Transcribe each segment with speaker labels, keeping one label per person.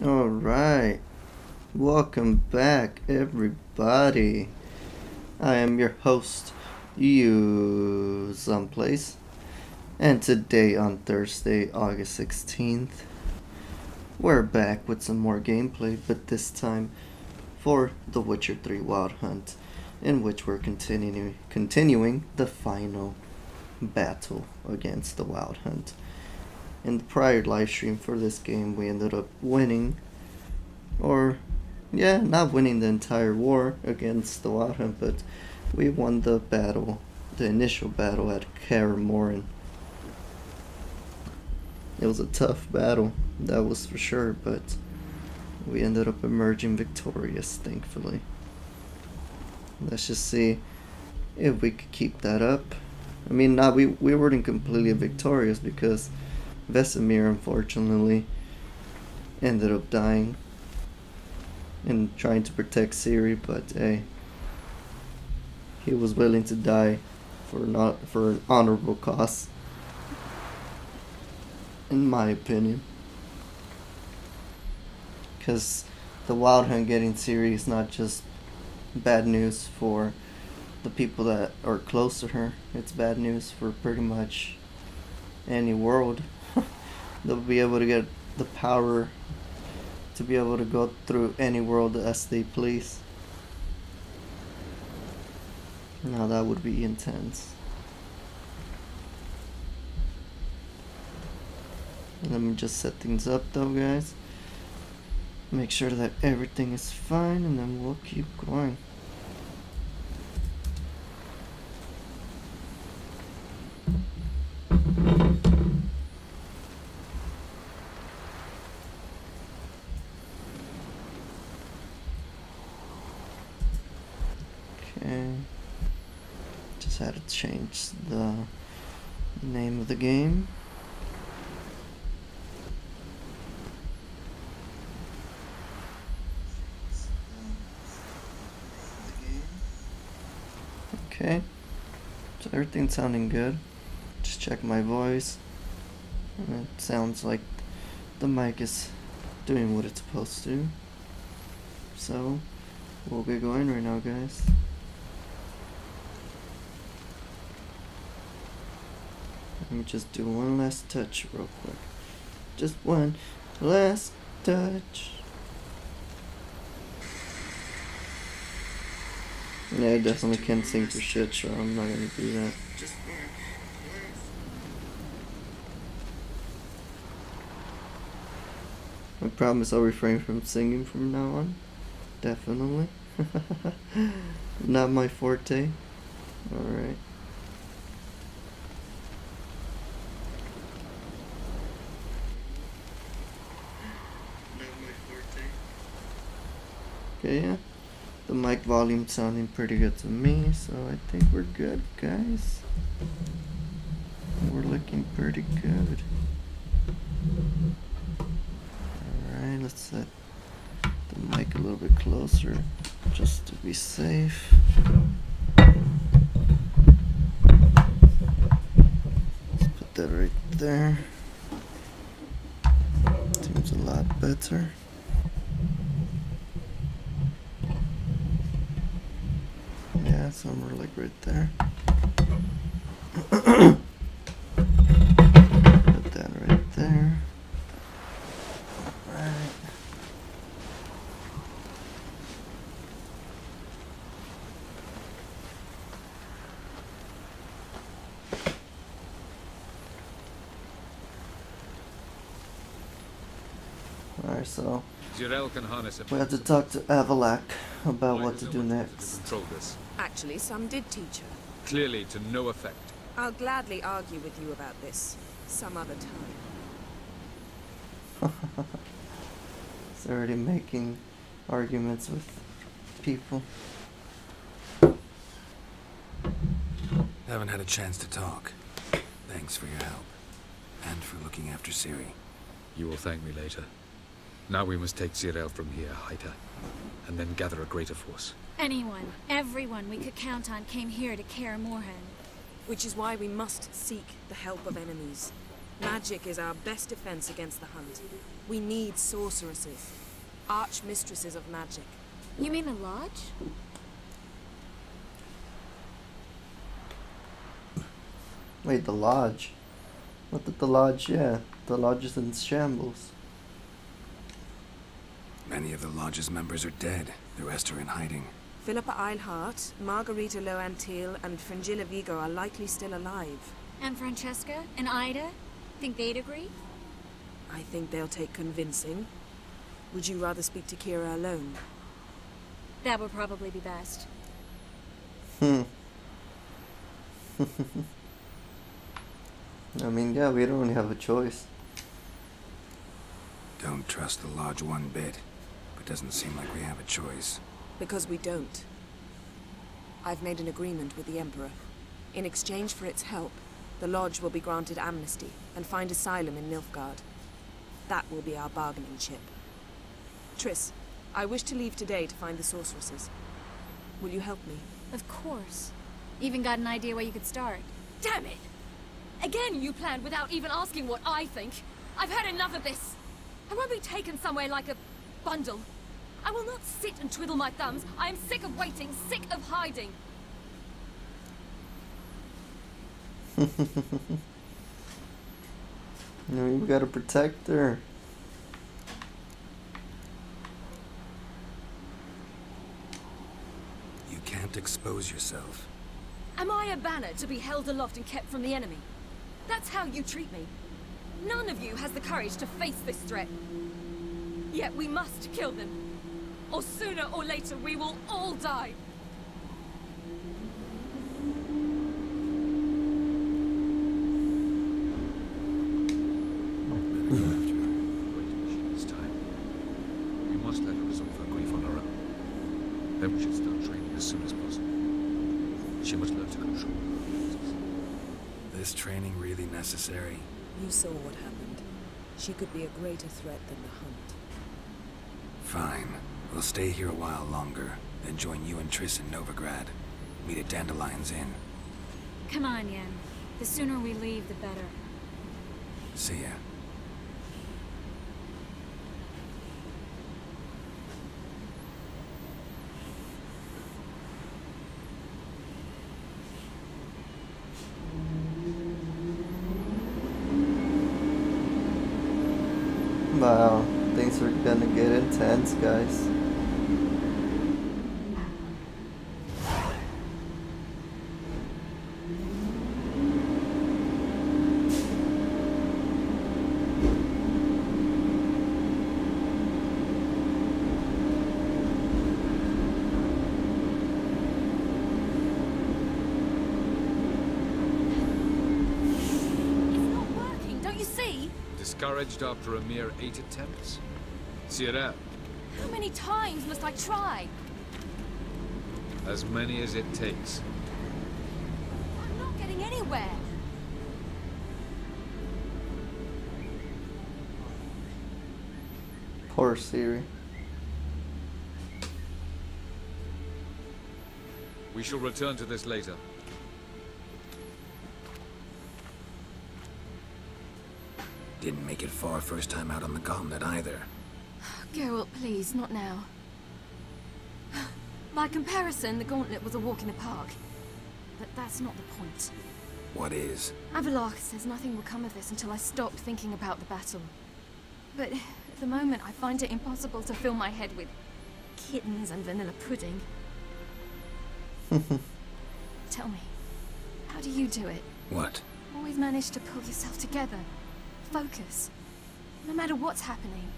Speaker 1: Alright, welcome back everybody. I am your host, you someplace, and today on Thursday, August 16th, we're back with some more gameplay, but this time for The Witcher 3 Wild Hunt, in which we're continuing the final battle against the Wild Hunt. In the prior live stream for this game, we ended up winning, not winning the entire war against the Wild Hunt, but we won the battle, the initial battle at Kaer Morhen. It was a tough battle, that was for sure, but we ended up emerging victorious, thankfully. Let's just see if we could keep that up. I mean, we weren't completely victorious because Vesemir unfortunately ended up dying in trying to protect Ciri, but hey, he was willing to die for an honorable cause, in my opinion. Because the Wild Hunt getting Ciri is not just bad news for the people that are close to her, it's bad news for pretty much any world. They'll be able to get the power to be able to go through any world as they please. Now that would be intense. Let me just set things up though, guys. Make sure that everything is fine, and then we'll keep going. Okay, just had to change the name of the game. Okay, so everything's sounding good. Just check my voice, and it sounds like the mic is doing what it's supposed to. So we'll get going right now, guys. Let me just do one last touch real quick. Just one last touch. Yeah, I definitely can't sing for shit, so I'm not gonna do that. I promise I'll refrain from singing from now on. Definitely. Not my forte. Alright. Okay, yeah. The mic volume sounding pretty good to me, so I think we're good, guys. We're looking pretty good. Alright, let's set the mic a little bit closer just to be safe. Let's put that right there. Seems a lot better. Yeah, somewhere like right there. Put that right there. Alright. Alright, so we have to talk to Avalak about what to do next.
Speaker 2: Actually, some did, teacher.
Speaker 3: Clearly to no effect.
Speaker 2: I'll gladly argue with you about this some other time.
Speaker 1: It's already making arguments with people.
Speaker 4: Haven't had a chance to talk. Thanks for your help. And for looking after Ciri.
Speaker 3: You will thank me later. Now we must take Ciri from here, hide her, and then gather a greater force.
Speaker 5: Anyone, everyone we could count on came here to Kaer Morhen.
Speaker 2: Which is why we must seek the help of enemies. Magic is our best defense against the hunt. We need sorceresses. Archmistresses of magic.
Speaker 5: You mean the lodge?
Speaker 1: Wait, the lodge? What did the lodge? Yeah, the lodge is in shambles.
Speaker 4: Many of the lodge's members are dead. The rest are in hiding.
Speaker 2: Philippa Eilhart, Margarita Loantil, and Fringilla Vigo are likely still alive.
Speaker 5: And Francesca? And Ida? Think they'd agree?
Speaker 2: I think they'll take convincing. Would you rather speak to Kira alone?
Speaker 5: That would probably be best.
Speaker 1: I mean, yeah, we don't really have a choice.
Speaker 4: Don't trust the lodge one bit. It doesn't seem like we have a choice.
Speaker 2: Because we don't. I've made an agreement with the Emperor. In exchange for its help, the Lodge will be granted amnesty and find asylum in Nilfgaard. That will be our bargaining chip. Triss, I wish to leave today to find the sorceresses. Will you help me?
Speaker 5: Of course. Even got an idea where you could start.
Speaker 6: Damn it! Again you planned without even asking what I think. I've had enough of this. I won't be taken somewhere like a bundle. I will not sit and twiddle my thumbs. I am sick of waiting, sick of hiding.
Speaker 1: We gotta protect her.
Speaker 4: You can't expose yourself.
Speaker 6: Am I a banner to be held aloft and kept from the enemy? That's how you treat me. None of you has the courage to face this threat. Yet we must kill them. Or sooner or later we will all die.
Speaker 3: This time. We must let her resolve her grief on her own. Then we should start training as soon as possible. She must learn to control her impulses.
Speaker 4: This training really necessary?
Speaker 2: You saw what happened. She could be a greater threat than the hunt.
Speaker 4: Fine. We'll stay here a while longer, then join you and Triss in Novigrad. Meet at Dandelion's Inn.
Speaker 5: Come on, Yen. The sooner we leave, the better.
Speaker 4: See ya.
Speaker 1: Wow, things are gonna get intense, guys.
Speaker 3: Discouraged after a mere 8 attempts? Cyril,
Speaker 6: How many times must I try?
Speaker 3: as many as it takes.
Speaker 6: I'm not getting anywhere.
Speaker 1: Poor Siri.
Speaker 3: We shall return to this later.
Speaker 4: Didn't make it far first time out on the gauntlet either.
Speaker 6: Geralt, please, not now. By comparison, the gauntlet was a walk in the park. But that's not the point.
Speaker 4: What is?
Speaker 6: Avallac'h says nothing will come of this until I stop thinking about the battle. But at the moment, I find it impossible to fill my head with kittens and vanilla pudding. Tell me, how do you do it?
Speaker 4: What?
Speaker 6: Always manage to pull yourself together. Focus. No matter what's happening.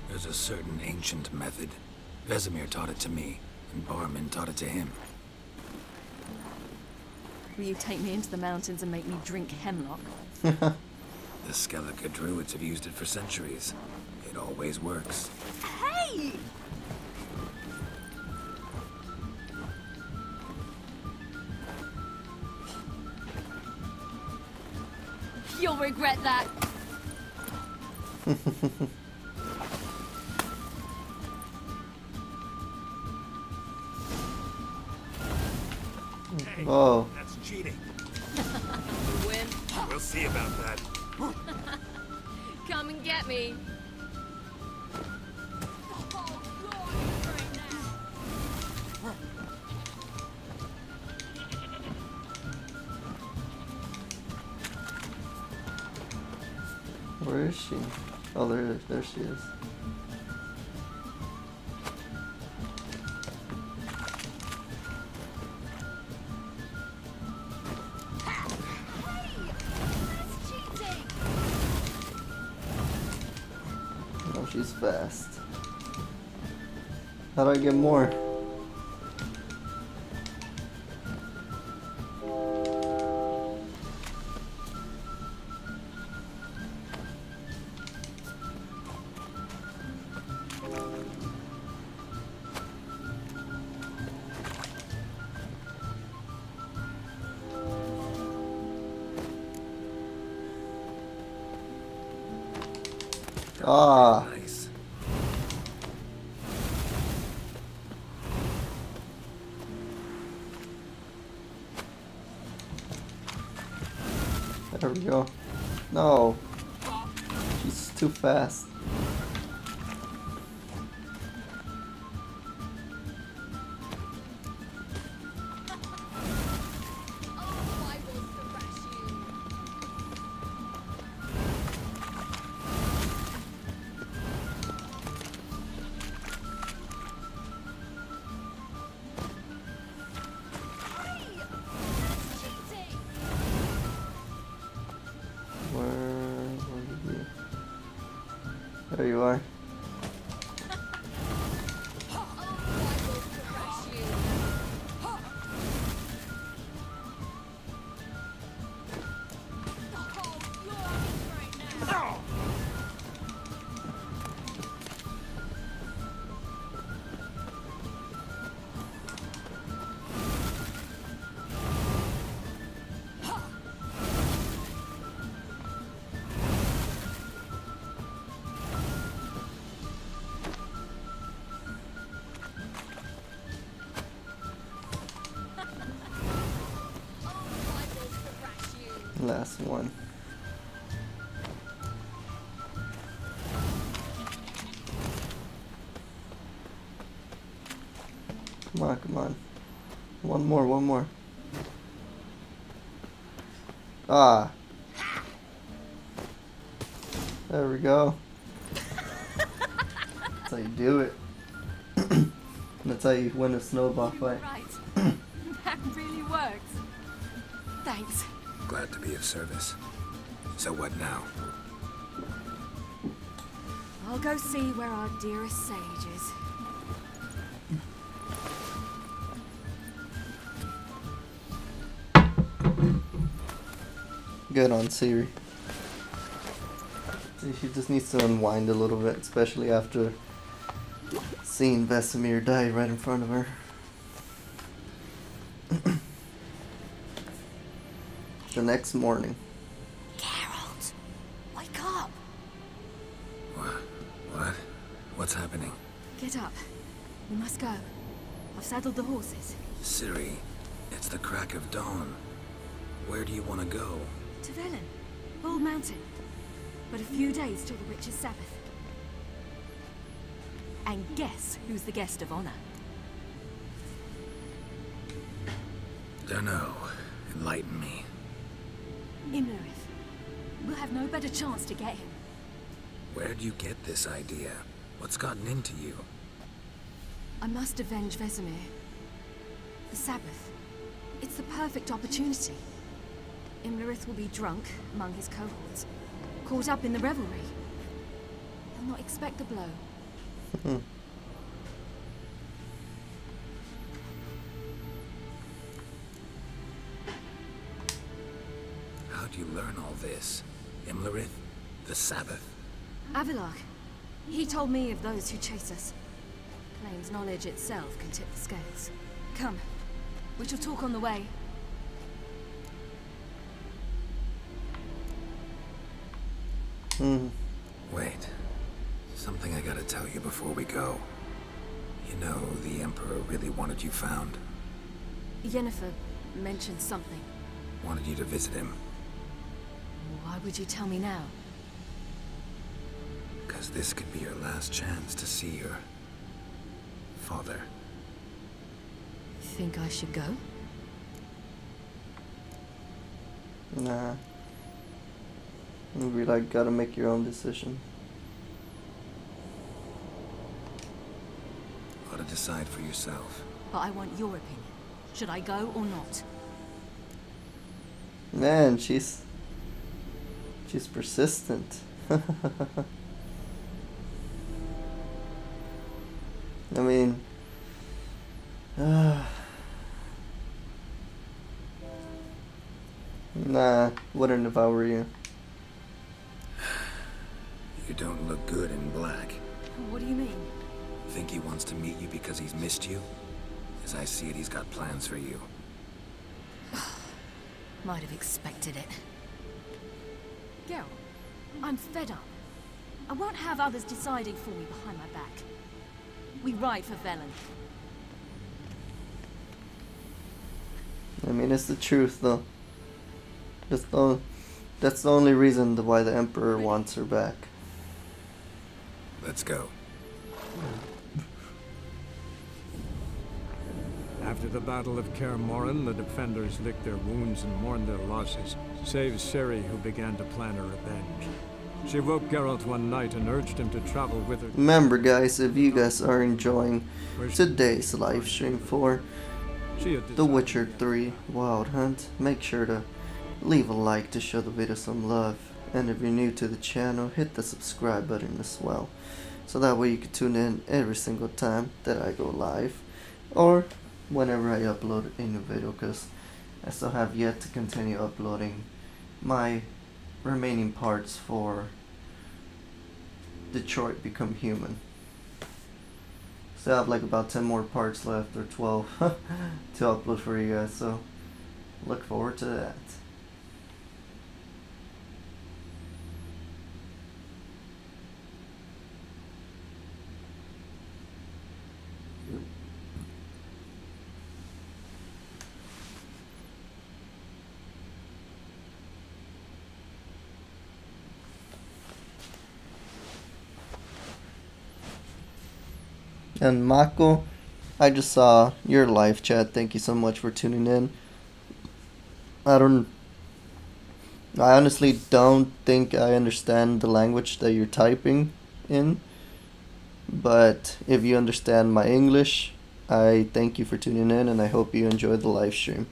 Speaker 4: There's a certain ancient method. Vesemir taught it to me, and Barman taught it to him.
Speaker 6: Will you take me into the mountains and make me drink hemlock?
Speaker 4: The Skellige druids have used it for centuries. It always works.
Speaker 6: Hey! You'll regret that.
Speaker 1: Oh.
Speaker 7: That's cheating.
Speaker 6: Win.
Speaker 7: We'll see about that.
Speaker 6: Come and get me.
Speaker 1: Where is she? Oh, there she is. Oh, she's fast. How do I get more? Ah.
Speaker 4: Nice.
Speaker 1: There we go. No. She's too fast. Where did you? There you are. Last one. Come on, come on. One more. Ah. There we go. That's how you do it. That's how you win a snowball fight.
Speaker 6: Right. That really worked. Thanks.
Speaker 4: Glad to be of service. So what now?
Speaker 6: I'll go see where our dearest sage is.
Speaker 1: Good on Siri. She just needs to unwind a little bit, especially after seeing Vesemir die right in front of her. The next morning.
Speaker 6: Geralt, wake up!
Speaker 4: What? What's happening?
Speaker 6: Get up. We must go. I've saddled the horses.
Speaker 4: Ciri, it's the crack of dawn. Where do you want to go?
Speaker 6: To Velen, Bald Mountain. But a few days till the Witch's Sabbath. And guess who's the guest of honor?
Speaker 4: Dunno. Enlighten me.
Speaker 6: Imlerith. We'll have no better chance to get him.
Speaker 4: Where'd you get this idea? What's gotten into you?
Speaker 6: I must avenge Vesemir. The Sabbath. It's the perfect opportunity. Imlerith will be drunk among his cohorts, caught up in the revelry. He'll not expect the blow.
Speaker 4: How'd you learn all this? Imlerith? The Sabbath?
Speaker 6: Avilark. He told me of those who chase us. Claims knowledge itself can tip the scales. Come. We shall talk on the way.
Speaker 4: Wait. Something I gotta tell you before we go. You know, the Emperor really wanted you found.
Speaker 6: Yennefer mentioned something.
Speaker 4: Wanted you to visit him.
Speaker 6: Why would you tell me now?
Speaker 4: Because this could be your last chance to see your father.
Speaker 6: Think I should go?
Speaker 1: Nah. You like gotta make your own decision.
Speaker 4: Ought to decide for yourself.
Speaker 6: But I want your opinion. Should I go or not?
Speaker 1: Man, she's persistent. I mean, nah, wouldn't if I were you.
Speaker 4: You don't look good in black.
Speaker 6: What do you mean?
Speaker 4: Think he wants to meet you because he's missed you? As I see it, he's got plans for you.
Speaker 6: Might have expected it. Geralt, I'm fed up. I won't have others deciding for me behind my back. We ride for Velen.
Speaker 1: I mean, it's the truth, though. That's the only reason why the Emperor wants her back.
Speaker 4: Let's go.
Speaker 7: After the Battle of Kaer Morhen, the defenders licked their wounds and mourned their losses, save Ciri, who began to plan her revenge. She woke Geralt one night and urged him to travel with her.
Speaker 1: Remember, guys, if you guys are enjoying today's live stream for The Witcher 3 Wild Hunt, make sure to leave a like to show the video some love. And if you're new to the channel, hit the subscribe button as well. So that way you can tune in every single time that I go live. Or whenever I upload a new video, because I still have yet to continue uploading my remaining parts for Detroit Become Human. Still have like about 10 more parts left, or 12 to upload for you guys, so look forward to that. And Mako, I just saw your live chat. Thank you so much for tuning in. I honestly don't think I understand the language that you're typing in. But if you understand my English, I thank you for tuning in, and I hope you enjoy the live stream.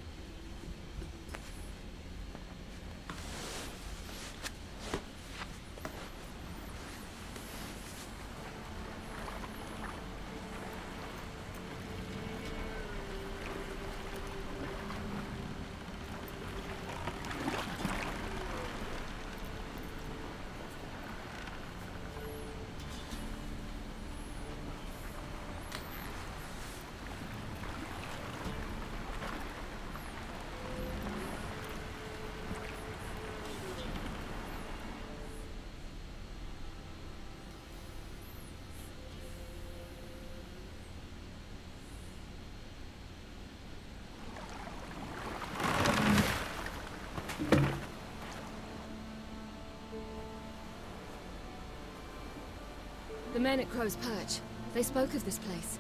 Speaker 6: The men at Crow's Perch, they spoke of this place.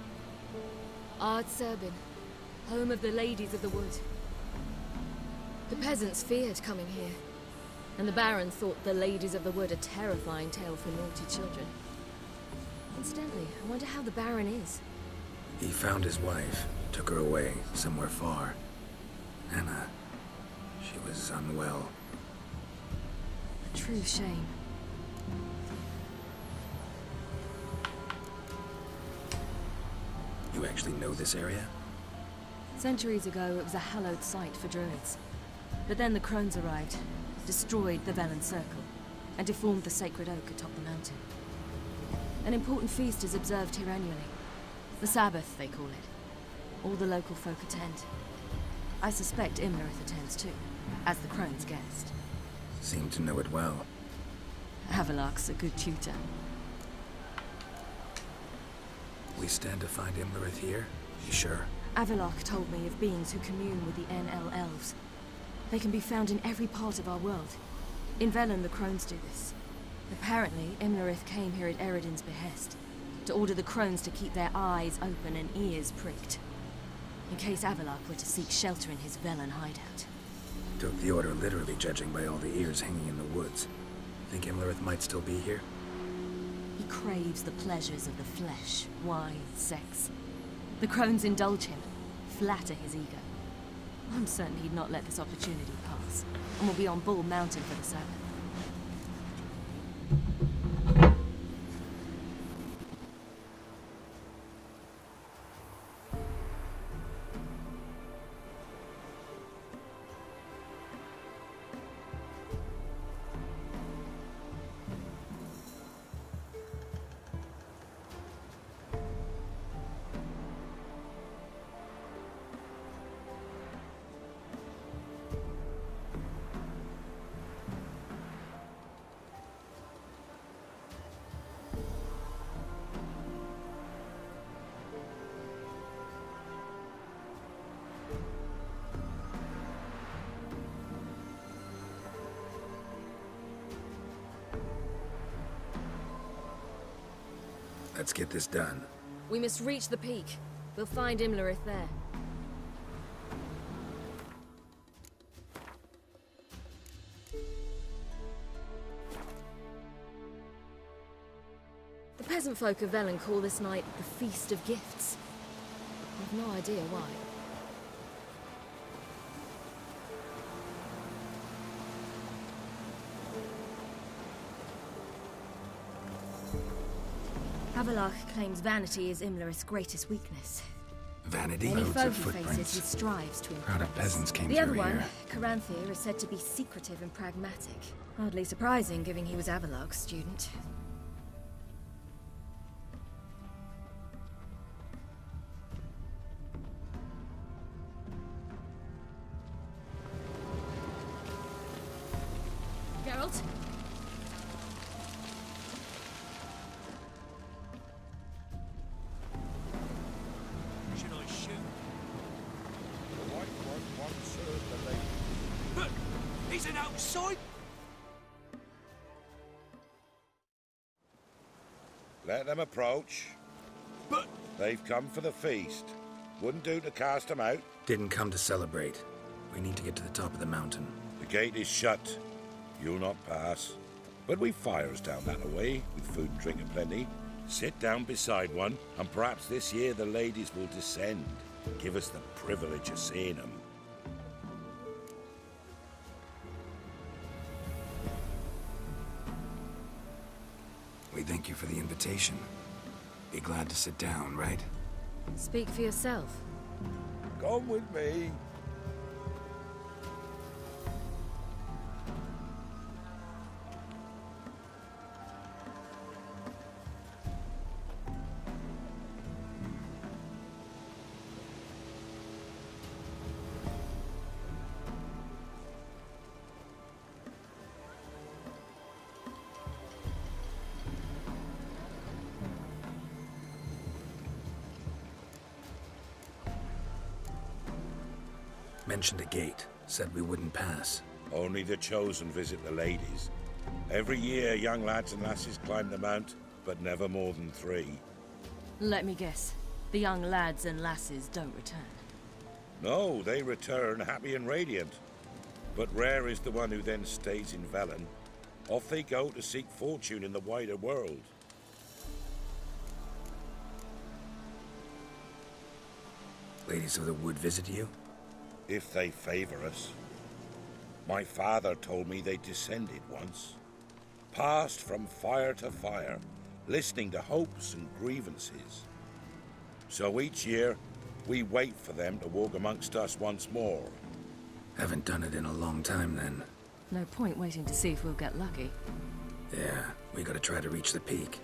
Speaker 6: Ard Serbin, home of the Ladies of the Wood. The peasants feared coming here, and the Baron thought the Ladies of the Wood a terrifying tale for naughty children. Incidentally, I wonder how the Baron is.
Speaker 4: He found his wife, took her away, somewhere far. Anna, she was unwell.
Speaker 6: A true shame.
Speaker 4: You actually know this area?
Speaker 6: Centuries ago, it was a hallowed site for druids. But then the crones arrived, destroyed the Velen Circle, and deformed the sacred oak atop the mountain. An important feast is observed here annually. The Sabbath, they call it. All the local folk attend. I suspect Imlerith attends too, as the crone's guest.
Speaker 4: Seem to know it well.
Speaker 6: Avalok's a good tutor.
Speaker 4: We stand to find Imlerith here? You sure?
Speaker 6: Avalok told me of beings who commune with the NL elves. They can be found in every part of our world. In Velen, the Crones do this. Apparently, Imlerith came here at Eredin's behest, to order the Crones to keep their eyes open and ears pricked, in case Avalok were to seek shelter in his Velen hideout.
Speaker 4: Took the order literally, judging by all the ears hanging in the woods. Think Imlerith might still be here?
Speaker 6: He craves the pleasures of the flesh, wine, sex. The Crones indulge him, flatter his ego. I'm certain he'd not let this opportunity pass, and will be on Bull Mountain for the Sabbath.
Speaker 4: Let's get this done.
Speaker 6: We must reach the peak. We'll find Imlerith there. The peasant folk of Velen call this night the Feast of Gifts. I've no idea why. Avalok claims vanity is Imlerith's greatest weakness.
Speaker 4: Vanity?
Speaker 6: Any
Speaker 4: Roads
Speaker 6: foe
Speaker 4: of
Speaker 6: he faces, he
Speaker 4: footprints.
Speaker 6: strives to
Speaker 4: Crowd of
Speaker 6: impress.
Speaker 4: peasants came
Speaker 6: The
Speaker 4: through
Speaker 6: other one,
Speaker 4: here.
Speaker 6: Caranthir, is said to be secretive and pragmatic. Hardly surprising, given he was Avalok's student. Geralt?
Speaker 8: Should I shoot?
Speaker 9: The white one once served the lady.
Speaker 8: Look! He's an outside!
Speaker 9: Let them approach.
Speaker 8: But...
Speaker 9: They've come for the feast. Wouldn't do to cast them out.
Speaker 4: Didn't come to celebrate. We need to get to the top of the mountain.
Speaker 9: The gate is shut. You'll not pass. But we've fires down that way, with food and drink aplenty. Sit down beside one, and perhaps this year the ladies will descend. Give us the privilege of seeing them.
Speaker 4: We thank you for the invitation. Be glad to sit down, right?
Speaker 6: Speak for yourself.
Speaker 9: Come with me.
Speaker 4: Mentioned a gate. Said we wouldn't pass.
Speaker 9: Only the chosen visit the ladies. Every year, young lads and lasses climb the mount, but never more than 3.
Speaker 6: Let me guess. The young lads and lasses don't return.
Speaker 9: No, they return happy and radiant. But rare is the one who then stays in Velen. Off they go to seek fortune in the wider world.
Speaker 4: Ladies of the Wood visit you?
Speaker 9: If they favor us. My father told me they descended once. Passed from fire to fire, listening to hopes and grievances. So each year, we wait for them to walk amongst us once more.
Speaker 4: Haven't done it in a long time, then.
Speaker 6: No point waiting to see if we'll get lucky.
Speaker 4: Yeah, we gotta try to reach the peak.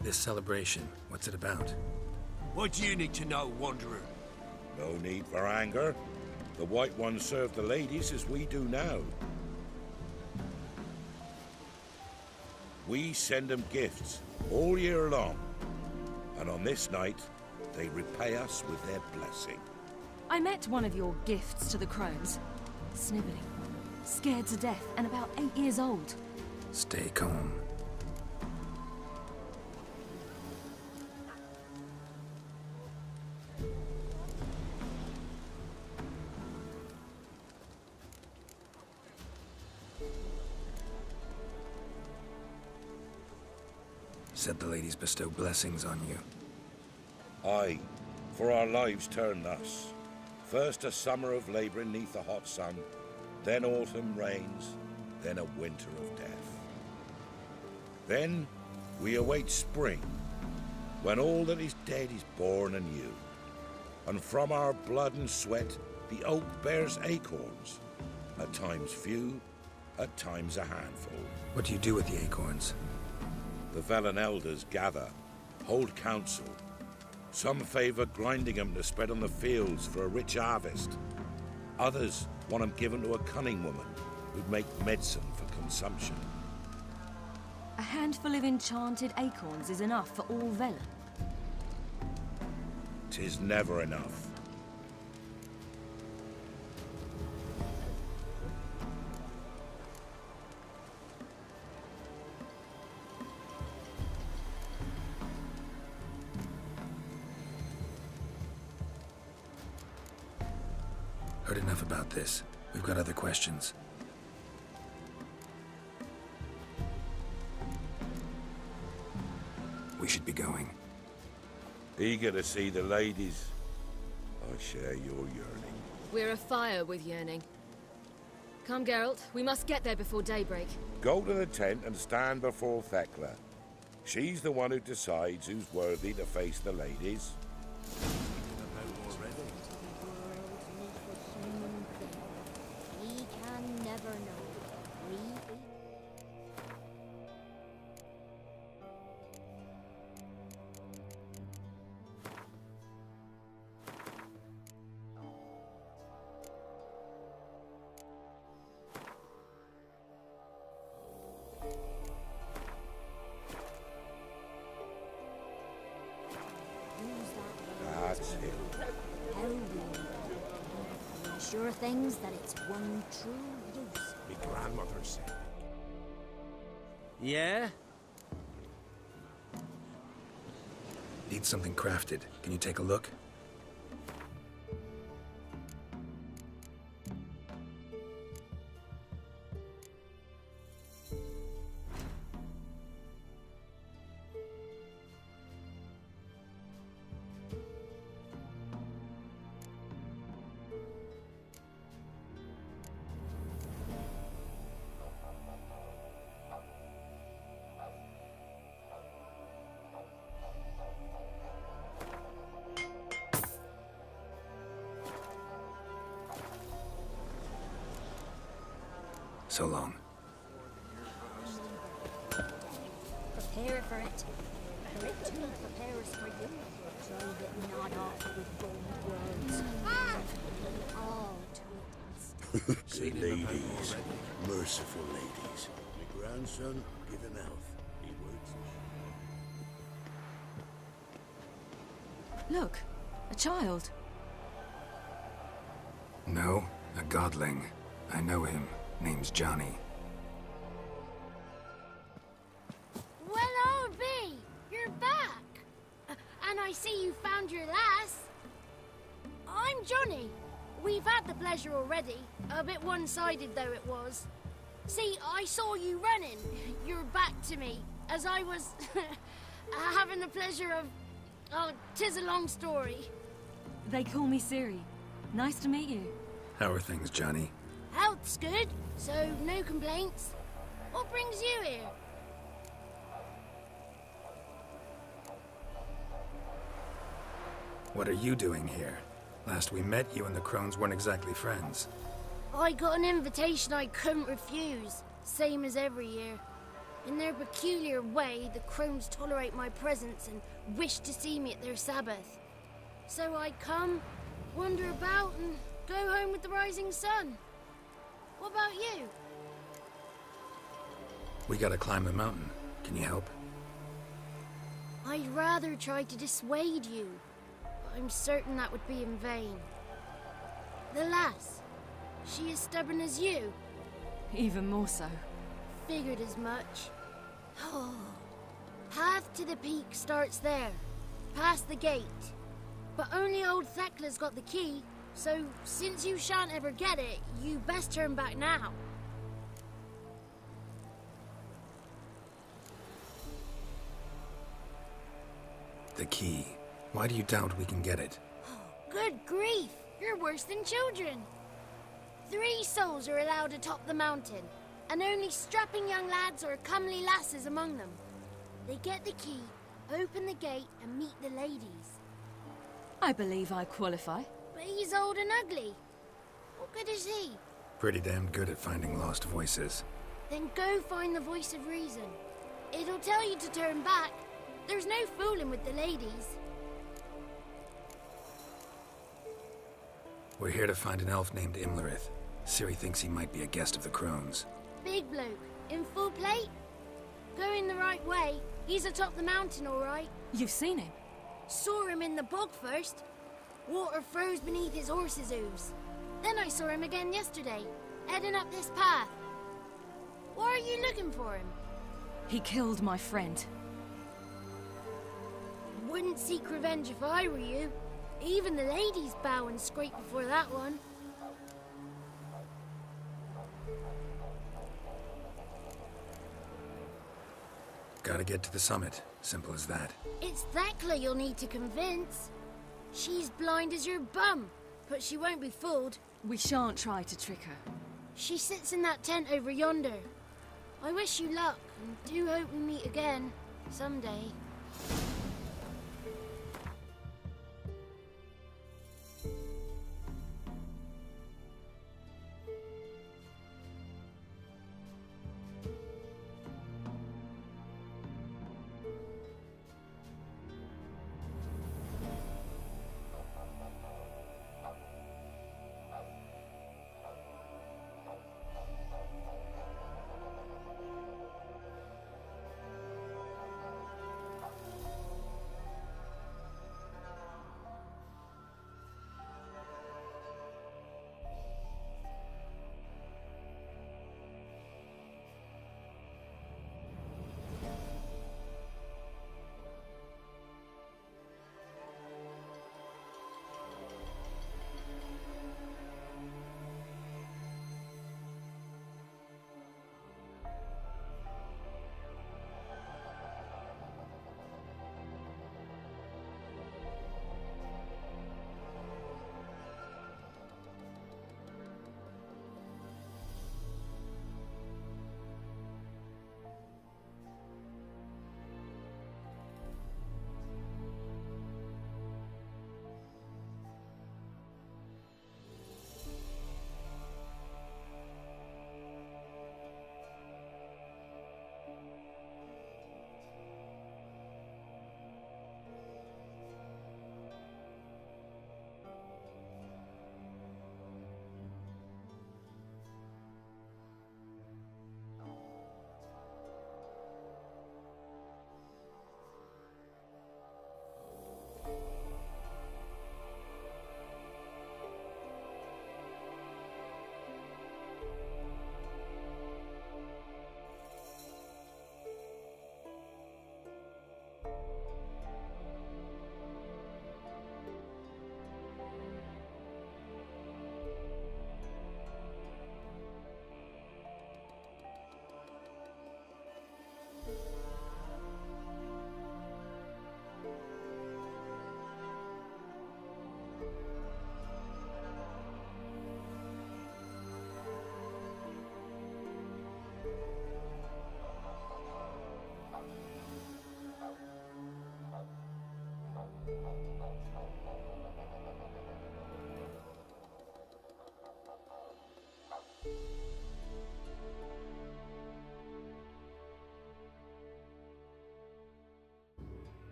Speaker 4: This celebration, what's it about?
Speaker 8: What do you need to know, Wanderer?
Speaker 9: No need for anger. The White Ones serve the ladies as we do now. We send them gifts all year long. And on this night, they repay us with their blessing.
Speaker 6: I met one of your gifts to the crones. Snivelling, scared to death, and about 8 years old.
Speaker 4: Stay calm. Said the ladies bestow blessings on you.
Speaker 9: Aye, for our lives turn thus. First a summer of labouring neath the hot sun, then autumn rains, then a winter of death. Then we await spring, when all that is dead is born anew. And from our blood and sweat the oak bears acorns, at times few, at times a handful.
Speaker 4: What do you do with the acorns?
Speaker 9: The Velen elders gather, hold council. Some favour grinding them to spread on the fields for a rich harvest. Others want them given to a cunning woman who'd make medicine for consumption.
Speaker 6: A handful of enchanted acorns is enough for all Velen.
Speaker 9: 'Tis never enough.
Speaker 4: Heard enough about this. We've got other questions. We should be going.
Speaker 9: Eager to see the ladies. I share your yearning.
Speaker 6: We're afire with yearning. Come, Geralt. We must get there before daybreak.
Speaker 9: Go to the tent and stand before Thekla. She's the one who decides who's worthy to face the ladies.
Speaker 10: We can never know.
Speaker 9: That's him.
Speaker 10: Sure things that it's one true use.
Speaker 8: Me grandmother said.
Speaker 11: Yeah?
Speaker 4: Need something crafted. Can you take a look? So long.
Speaker 10: Prepare for it. For it too prepares for you. Drive it not off with bold words. All to it.
Speaker 8: Say ladies, merciful ladies. My grandson given out. He works.
Speaker 6: Look, a child.
Speaker 4: No, a godling. I know him. Name's Johnny.
Speaker 12: Well, I'll be. You're back. And I see you found your lass. I'm Johnny. We've had the pleasure already. A bit one-sided, though it was. See, I saw you running. Your back to me. As I was having the pleasure of... Oh, 'tis a long story.
Speaker 6: They call me Ciri. Nice to meet you.
Speaker 4: How are things, Johnny?
Speaker 12: Health's good, so no complaints. What brings you here?
Speaker 4: What are you doing here? Last we met, you and the crones weren't exactly friends.
Speaker 12: I got an invitation I couldn't refuse, same as every year. In their peculiar way, the crones tolerate my presence and wish to see me at their Sabbath. So I come, wander about, and go home with the rising sun. What about you?
Speaker 4: We gotta climb the mountain. Can you help?
Speaker 12: I'd rather try to dissuade you, but I'm certain that would be in vain. The lass, she as stubborn as you?
Speaker 6: Even more so.
Speaker 12: Figured as much. Path to the peak starts there, past the gate. But only old Thekla's got the key, so since you shan't ever get it, you best turn back now.
Speaker 4: The key. Why do you doubt we can get it?
Speaker 12: Good grief! You're worse than children. 3 souls are allowed atop the mountain, and only strapping young lads or comely lasses among them. They get the key, open the gate, and meet the ladies.
Speaker 6: I believe I qualify.
Speaker 12: But he's old and ugly. What good is he?
Speaker 4: Pretty damn good at finding lost voices.
Speaker 12: Then go find the voice of reason. It'll tell you to turn back. There's no fooling with the ladies.
Speaker 4: We're here to find an elf named Imlerith. Ciri thinks he might be a guest of the Crones.
Speaker 12: Big bloke, in full plate? Going the right way. He's atop the mountain, all right.
Speaker 6: You've seen him?
Speaker 12: Saw him in the bog first. Water froze beneath his horse's hooves. Then I saw him again yesterday, heading up this path. Why are you looking for him?
Speaker 6: He killed my friend.
Speaker 12: Wouldn't seek revenge if I were you. Even the ladies bow and scrape before that one.
Speaker 4: Gotta get to the summit. Simple as that.
Speaker 12: It's Thekla you'll need to convince. She's blind as your bum, but she won't be fooled.
Speaker 6: We shan't try to trick her.
Speaker 12: She sits in that tent over yonder. I wish you luck, and do hope we meet again, someday.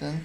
Speaker 1: then.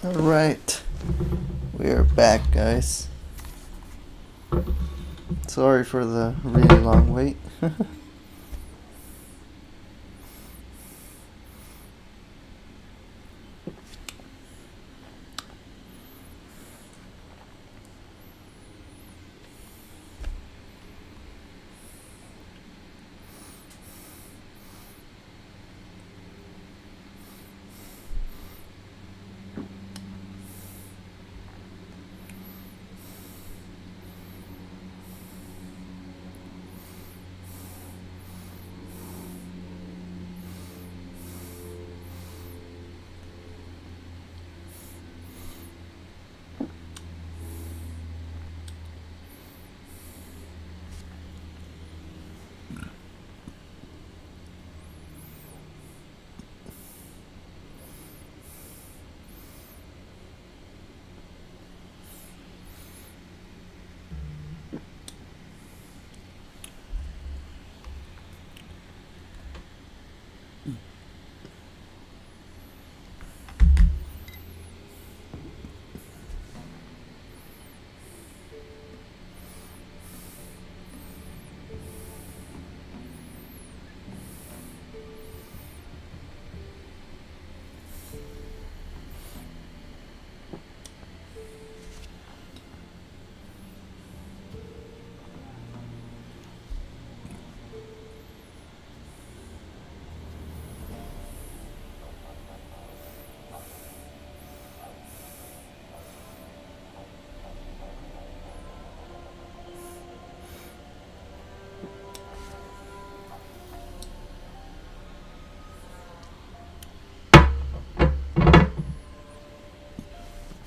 Speaker 1: Alright, we are back, guys. Sorry for the really long wait.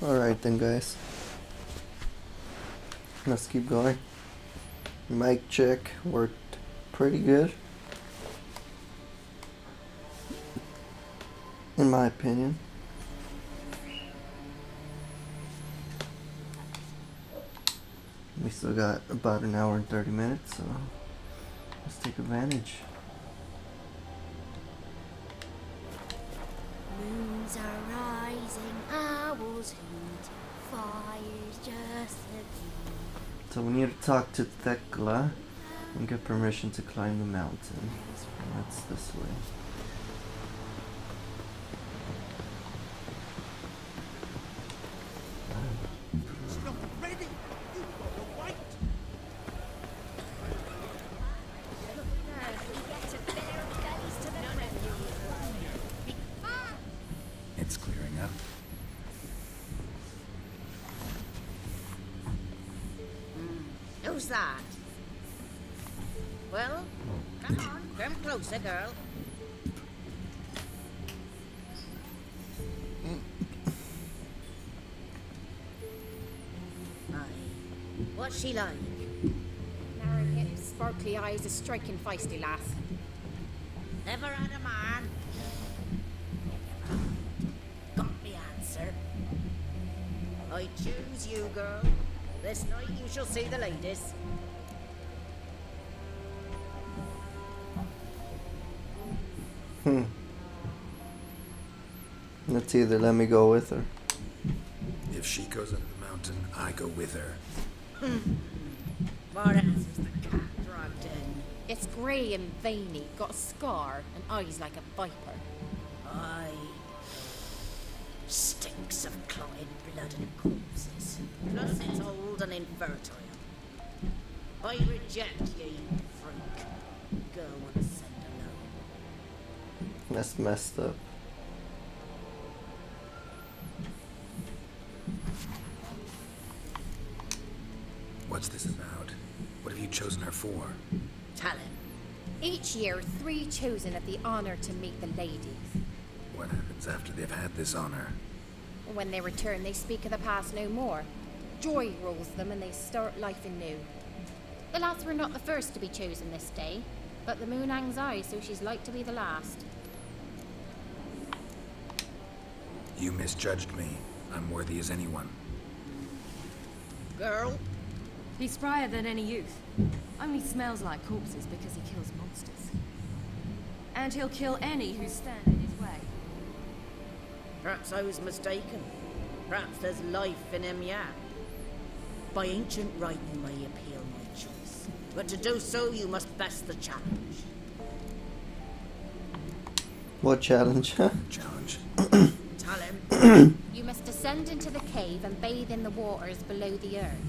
Speaker 1: Alright then, guys. Let's keep going. Mic check worked pretty good, in my opinion. We still got about an hour and 30 minutes, so let's take advantage.
Speaker 10: Moons are rising, owls hoot, fire's just a beat.
Speaker 1: So we need to talk to Thekla and get permission to climb the mountain. That's this way.
Speaker 4: It's clearing up.
Speaker 11: Who's that? Well, come on, come closer, girl. Aye. What's she like?
Speaker 13: Narrow hips, sparkly eyes, a striking feisty lass.
Speaker 11: Never had a man. Got me answer. I choose you, girl. This night you shall see the ladies.
Speaker 1: Let's either let me go with her.
Speaker 4: If she goes up the mountain, I go with her.
Speaker 11: What else is the cat dragged in?
Speaker 13: It's grey and veiny, got a scar, and eyes like a viper.
Speaker 11: Aye. Stinks of clotted blood and corpses. Plus it's old and infertile. I reject ye, freak. Go and send alone.
Speaker 1: That's messed up.
Speaker 4: What's this about? What have you chosen her for?
Speaker 11: Talent.
Speaker 13: Each year, 3 chosen have the honour to meet the ladies.
Speaker 4: What happens after they've had this honor?
Speaker 13: When they return, they speak of the past no more. Joy rules them and they start life anew. The lads were not the first to be chosen this day, but the moon hangs high, so she's like to be the last.
Speaker 4: You misjudged me. I'm worthy as anyone.
Speaker 6: Girl? He's sprier than any youth. Only smells like corpses because he kills monsters. And he'll kill any who stand in his way.
Speaker 11: Perhaps I was mistaken. Perhaps there's life in him yet. By ancient right you may appeal my choice, but to do so you must best the challenge.
Speaker 1: What challenge?
Speaker 4: Challenge.
Speaker 11: Tell him.
Speaker 13: You must descend into the cave and bathe in the waters below the earth.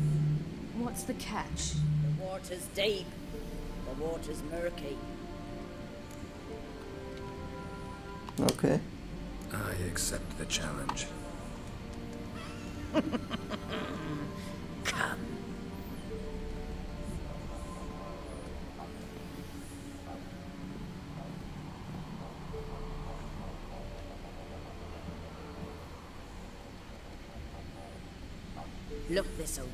Speaker 6: What's the catch?
Speaker 11: The water's deep. The water's murky.
Speaker 1: Okay.
Speaker 4: I accept the challenge.
Speaker 11: Come. Look this over.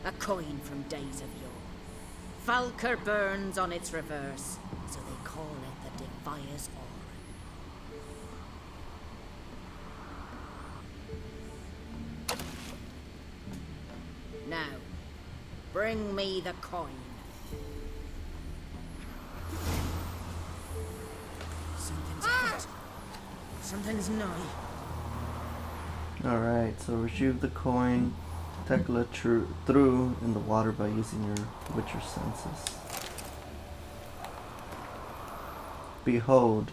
Speaker 11: A coin from days of yore. Falker burns on its reverse, so they call it the Defier's Aura. Now, bring me the coin. Something's afoot. Something's nigh.
Speaker 1: Alright, so retrieve the coin, tackle it through in the water by using your Witcher senses. Behold,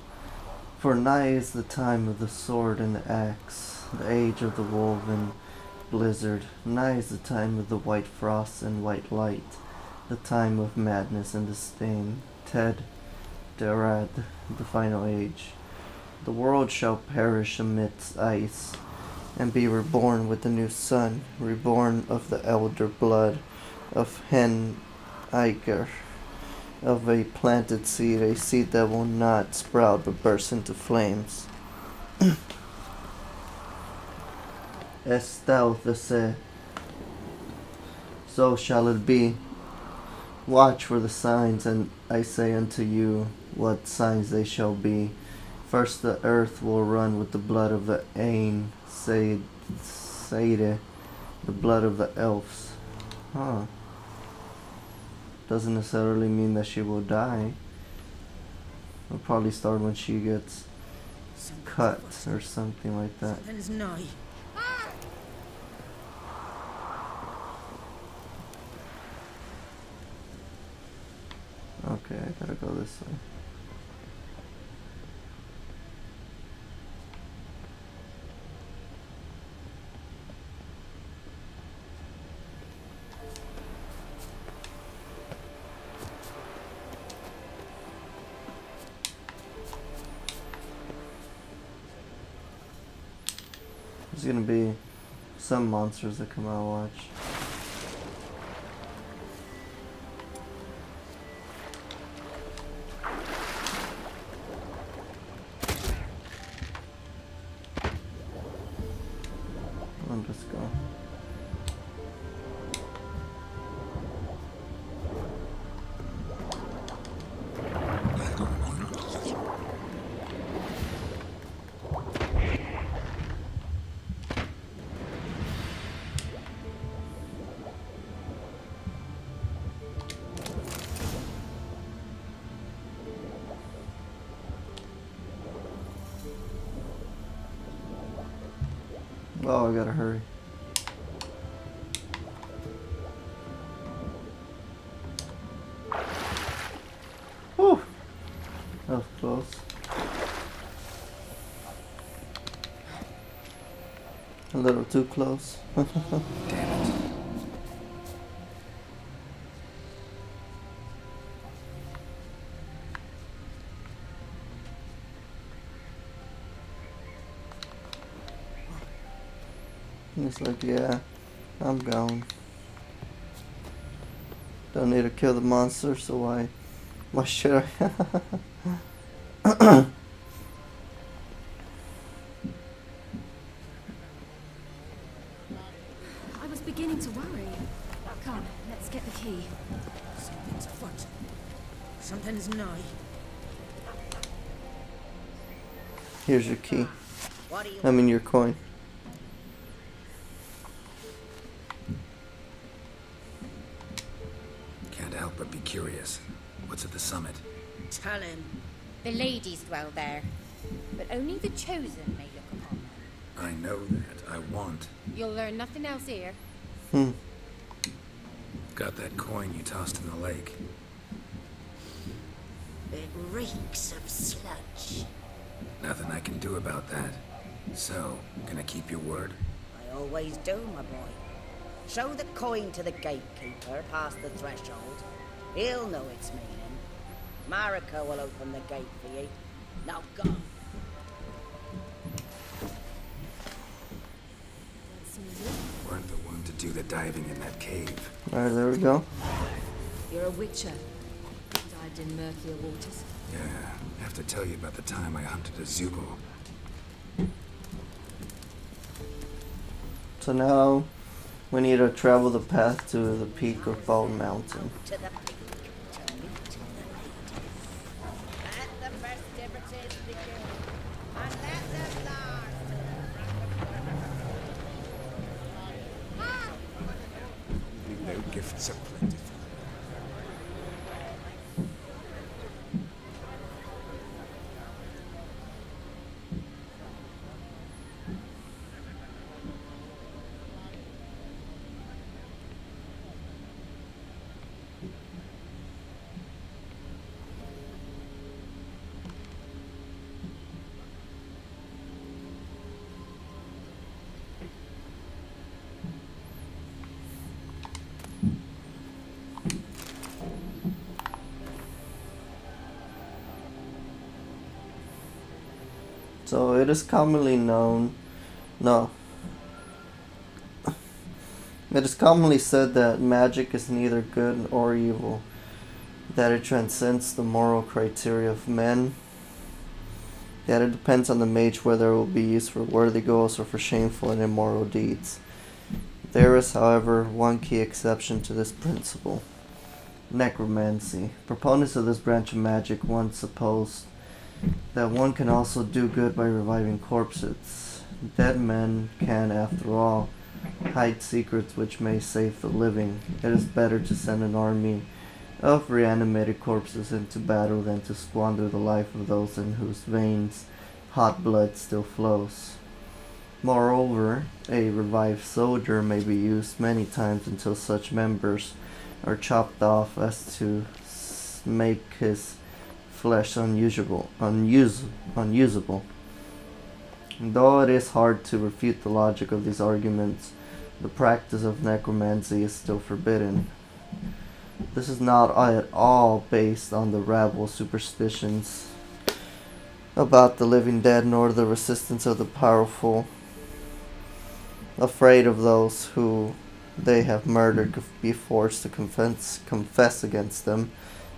Speaker 1: for nigh is the time of the sword and the axe, the age of the woven blizzard. Nigh is the time of the white frost and white light, the time of madness and disdain. Ted Derad, the final age. The world shall perish amidst ice, and be reborn with the new sun, reborn of the elder blood of Hen Iker, of a planted seed, a seed that will not sprout but burst into flames. As thou say, so shall it be. Watch for the signs, and I say unto you what signs they shall be. First the earth will run with the blood of the Ain Seide, the blood of the elves. Huh. Doesn't necessarily mean that she will die. It'll probably start when she gets cut or something like that.
Speaker 11: Something's nigh.
Speaker 1: Okay, I gotta go this way. There's gonna be some monsters that come out, watch. Let's go. Oh, I gotta hurry. Whew. That was close. A little too close.
Speaker 4: Damn it.
Speaker 1: It's like, yeah, I'm gone. Don't need to kill the monster, so why should I?
Speaker 6: I was beginning to worry. Come, let's get the key.
Speaker 11: Something's afoot. Something's nigh.
Speaker 1: Here's your key.
Speaker 11: What do you
Speaker 1: I mean your coin.
Speaker 4: Can't help but be curious. What's at the summit?
Speaker 11: tell him?
Speaker 13: The ladies dwell there, but only the chosen may look upon them.
Speaker 4: I know that. I want.
Speaker 13: You'll learn nothing else here.
Speaker 4: Got that coin you tossed in the lake.
Speaker 11: It reeks of sludge.
Speaker 4: Nothing I can do about that. So, gonna keep your word?
Speaker 11: I always do, my boy. Show the coin to the gatekeeper past the threshold. He'll know its meaning. Marika will open the gate for you. Now go.
Speaker 4: Weren't the one to do the diving in that cave.
Speaker 1: Alright, there we go.
Speaker 6: You're a witcher. Dived in murkier waters.
Speaker 4: Yeah, I have to tell you about the time I hunted a Zubo.
Speaker 1: So now we need to travel the path to the peak of Bald Mountain.
Speaker 11: To the peak, turn it to the lady. Let the festivities begin, and let them last till the
Speaker 4: No gifts are plentiful.
Speaker 1: So it is commonly known, it is commonly said that magic is neither good or evil, that it transcends the moral criteria of men, that it depends on the mage whether it will be used for worthy goals or for shameful and immoral deeds. There is, however, one key exception to this principle: necromancy. Proponents of this branch of magic once supposed that one can also do good by reviving corpses. Dead men can, after all, hide secrets which may save the living. It is better to send an army of reanimated corpses into battle than to squander the life of those in whose veins hot blood still flows. Moreover, a revived soldier may be used many times until such members are chopped off as to make his flesh unusable. Though it is hard to refute the logic of these arguments, the practice of necromancy is still forbidden. This is not at all based on the rabble superstitions about the living dead, nor the resistance of the powerful, afraid of those who they have murdered to be forced to confess against them,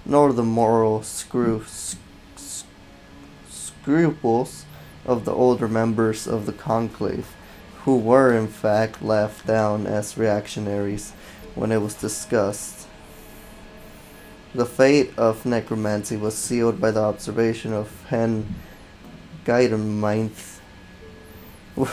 Speaker 1: nor the moral scruples of the older members of the conclave, who were in fact laughed down as reactionaries when it was discussed. The fate of necromancy was sealed by the observation of Hen Geidenmeinth,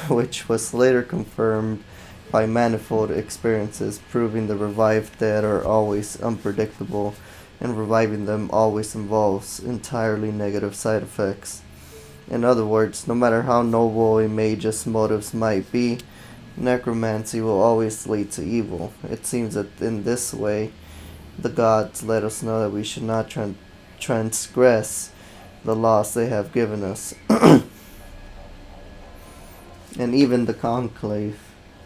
Speaker 1: which was later confirmed by manifold experiences, proving the revived dead are always unpredictable, and reviving them always involves entirely negative side effects. In other words, no matter how noble a mage's motives might be, necromancy will always lead to evil. It seems that in this way, the gods let us know that we should not transgress the laws they have given us. And even the conclave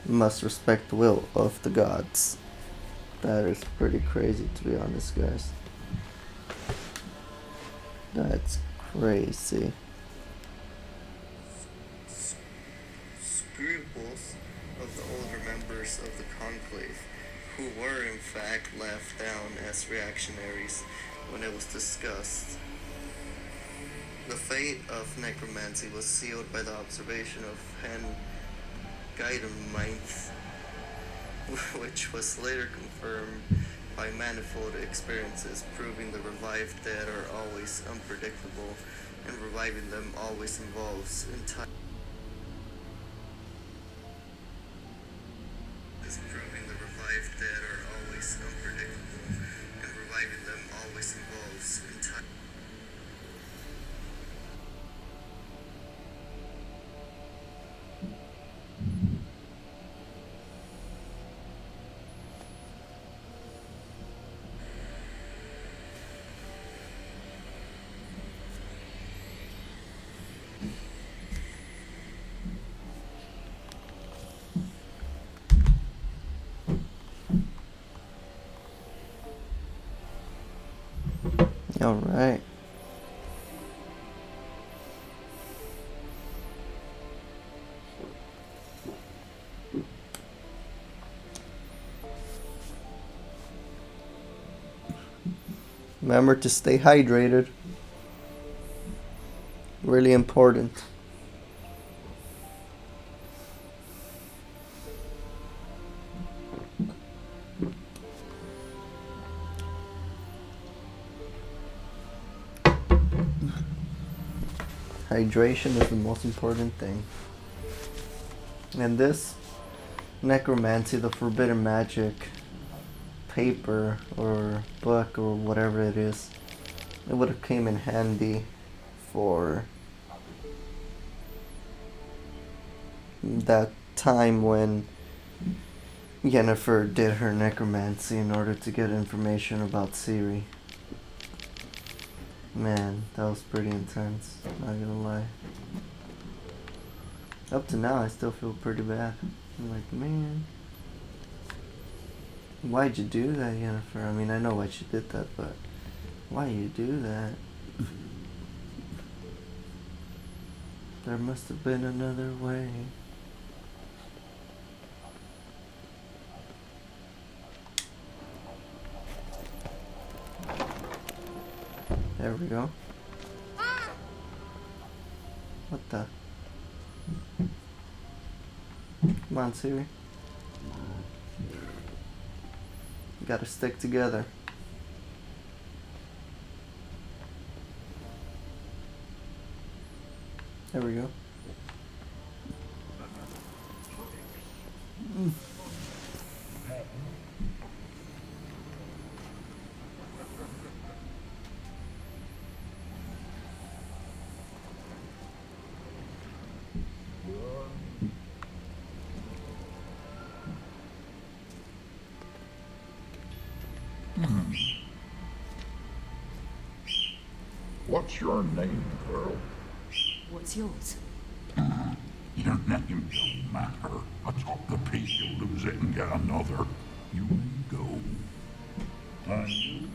Speaker 1: must respect the will of the gods. That is pretty crazy, to be honest, guys. That's crazy. Scruples of the older members of the conclave, who were in fact laughed down as reactionaries when it was discussed. The fate of necromancy was sealed by the observation of Hen Geidenmeinth, which was later confirmed by manifold experiences, proving the revived dead are always unpredictable, and reviving them always involves proving the revived dead are always unpredictable, and reviving them always involves Alright. Remember to stay hydrated. Really important. Hydration is the most important thing. And this necromancy, the forbidden magic paper or book or whatever it is, it would have came in handy for that time when Yennefer did her necromancy in order to get information about Ciri. Man, that was pretty intense, not gonna lie. Up to now, I still feel pretty bad. I'm like, man, why'd you do that, Yennefer? I mean, I know why she did that, but why you do that? There must have been another way. There we go. What the? Come on, Ciri. You gotta stick together. There we go.
Speaker 14: What's your name, girl?
Speaker 6: What's yours?
Speaker 14: Your name don't matter. Atop the piece, you'll lose it and get another. You may go. Thank you.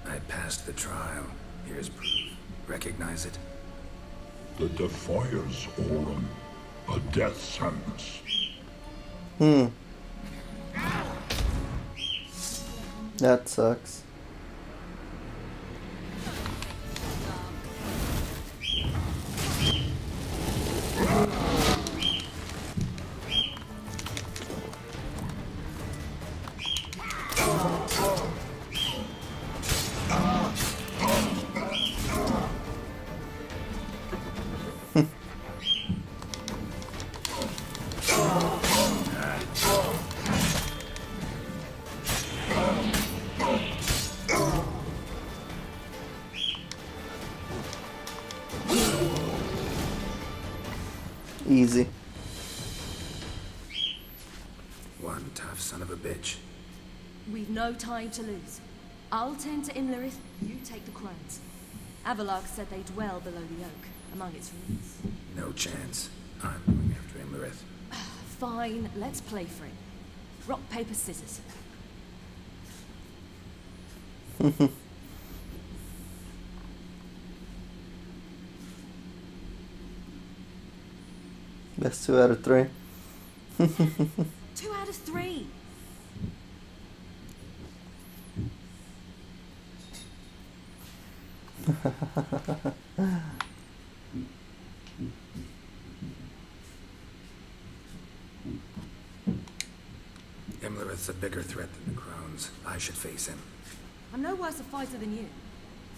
Speaker 4: I passed the trial. Here's proof. Recognize it?
Speaker 14: The Defier's Aurum. A death sentence.
Speaker 1: That sucks. Easy.
Speaker 4: One tough son of a bitch.
Speaker 6: We've no time to lose. I'll tend to Imlerith, you take the crones. Avalok said they dwell below the oak, among its roots.
Speaker 4: No chance. I'm going after Imlerith.
Speaker 6: Fine, let's play for it. Rock, paper, scissors.
Speaker 1: That's 2 out of 3.
Speaker 6: 2 out of 3.
Speaker 4: Imlerith's a bigger threat than the crones. I should face him.
Speaker 6: I'm no worse a fighter than you.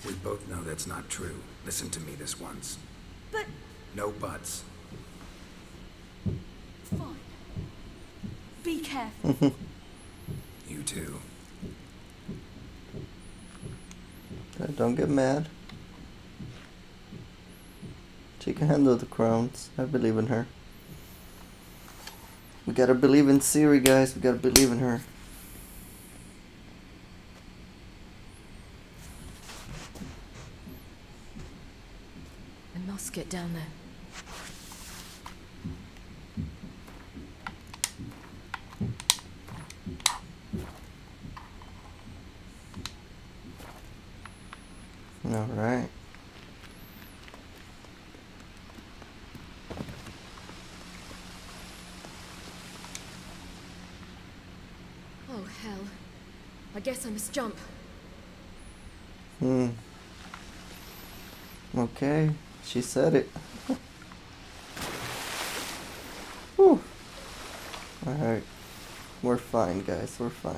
Speaker 4: We both know that's not true. Listen to me this once.
Speaker 6: But...
Speaker 4: No buts.
Speaker 6: Fine. Be careful.
Speaker 4: You too.
Speaker 1: Don't get mad. She can handle the crowns. I believe in her. We gotta believe in Ciri, guys. We gotta believe in her.
Speaker 6: I must get down there.
Speaker 1: All right.
Speaker 6: Oh, hell. I guess I must jump.
Speaker 1: Okay, she said it. Whew. Alright. We're fine, guys. We're fine.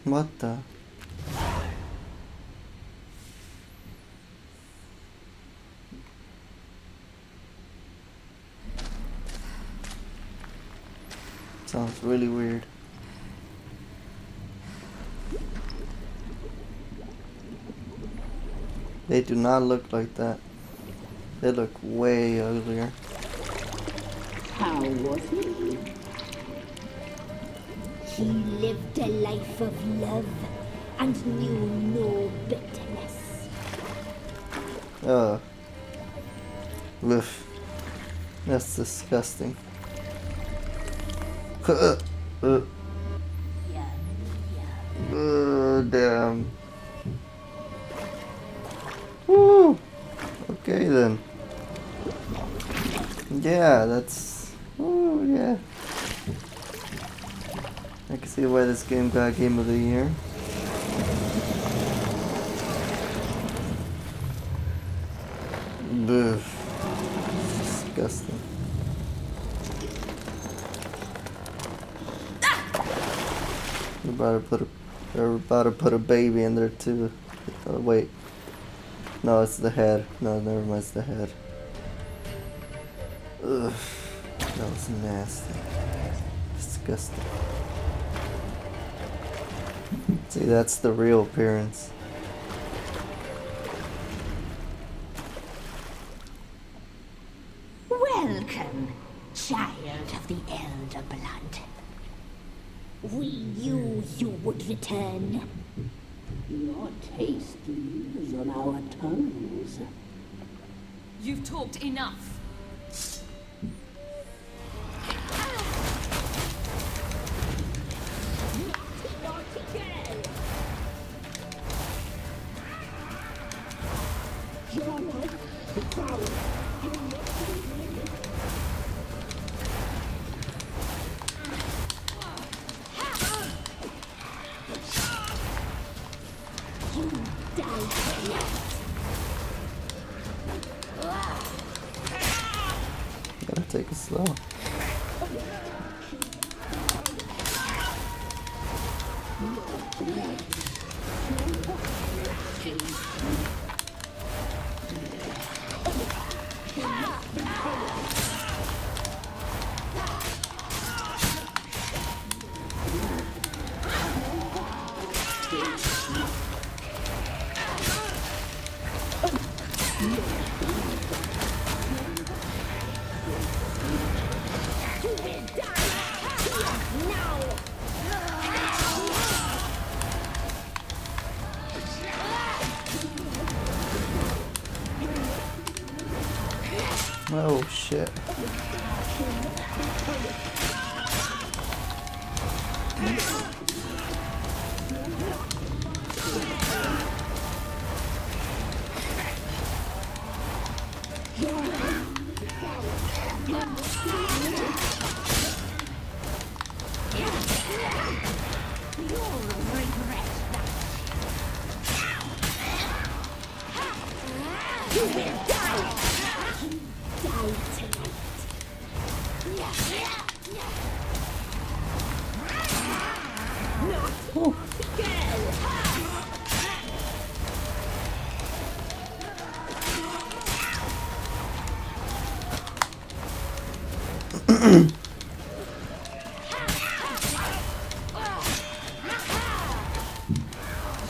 Speaker 1: What the? Sounds really weird. They do not look like that. They look way uglier.
Speaker 10: How was he? He lived a life of love and knew no bitterness.
Speaker 1: Oof. That's disgusting. Damn. Woo. Okay then. Yeah, that's. Oh yeah. I can see why this game got Game of the Year. Ugh. Disgusting. They're about to put a baby in there too. Oh wait. No, it's the head. No, never mind, it's the head. Ugh. That was nasty. Disgusting. See, that's the real appearance.
Speaker 10: Welcome, child of the Elder Blood. We knew you would return. Your taste lingers on our tongues.
Speaker 6: You've talked enough.
Speaker 1: Gotta take it slow. Oh shit.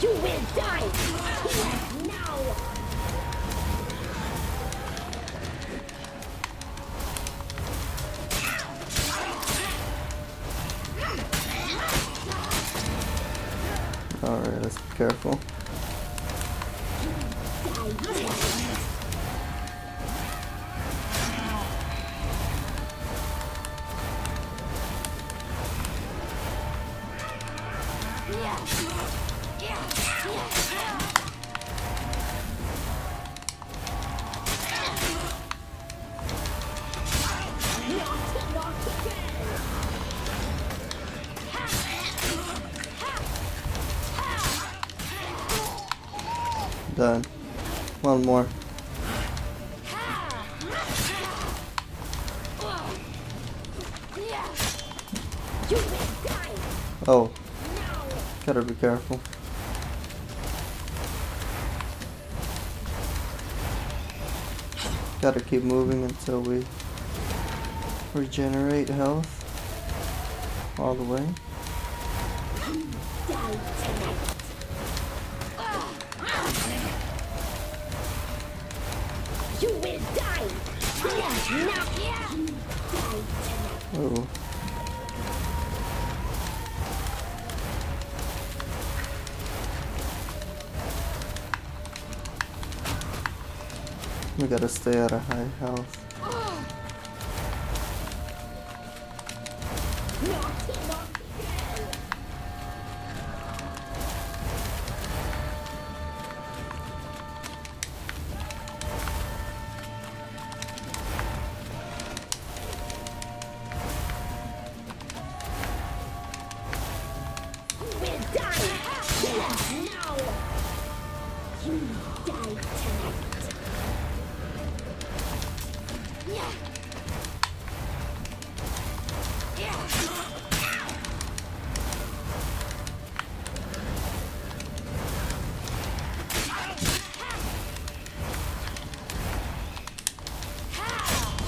Speaker 10: You will die now.
Speaker 1: Alright, let's be careful. Done. One more. Oh. Gotta be careful. Gotta keep moving until we regenerate health all the way.
Speaker 10: You will die.
Speaker 1: Oh. We gotta stay at a high health.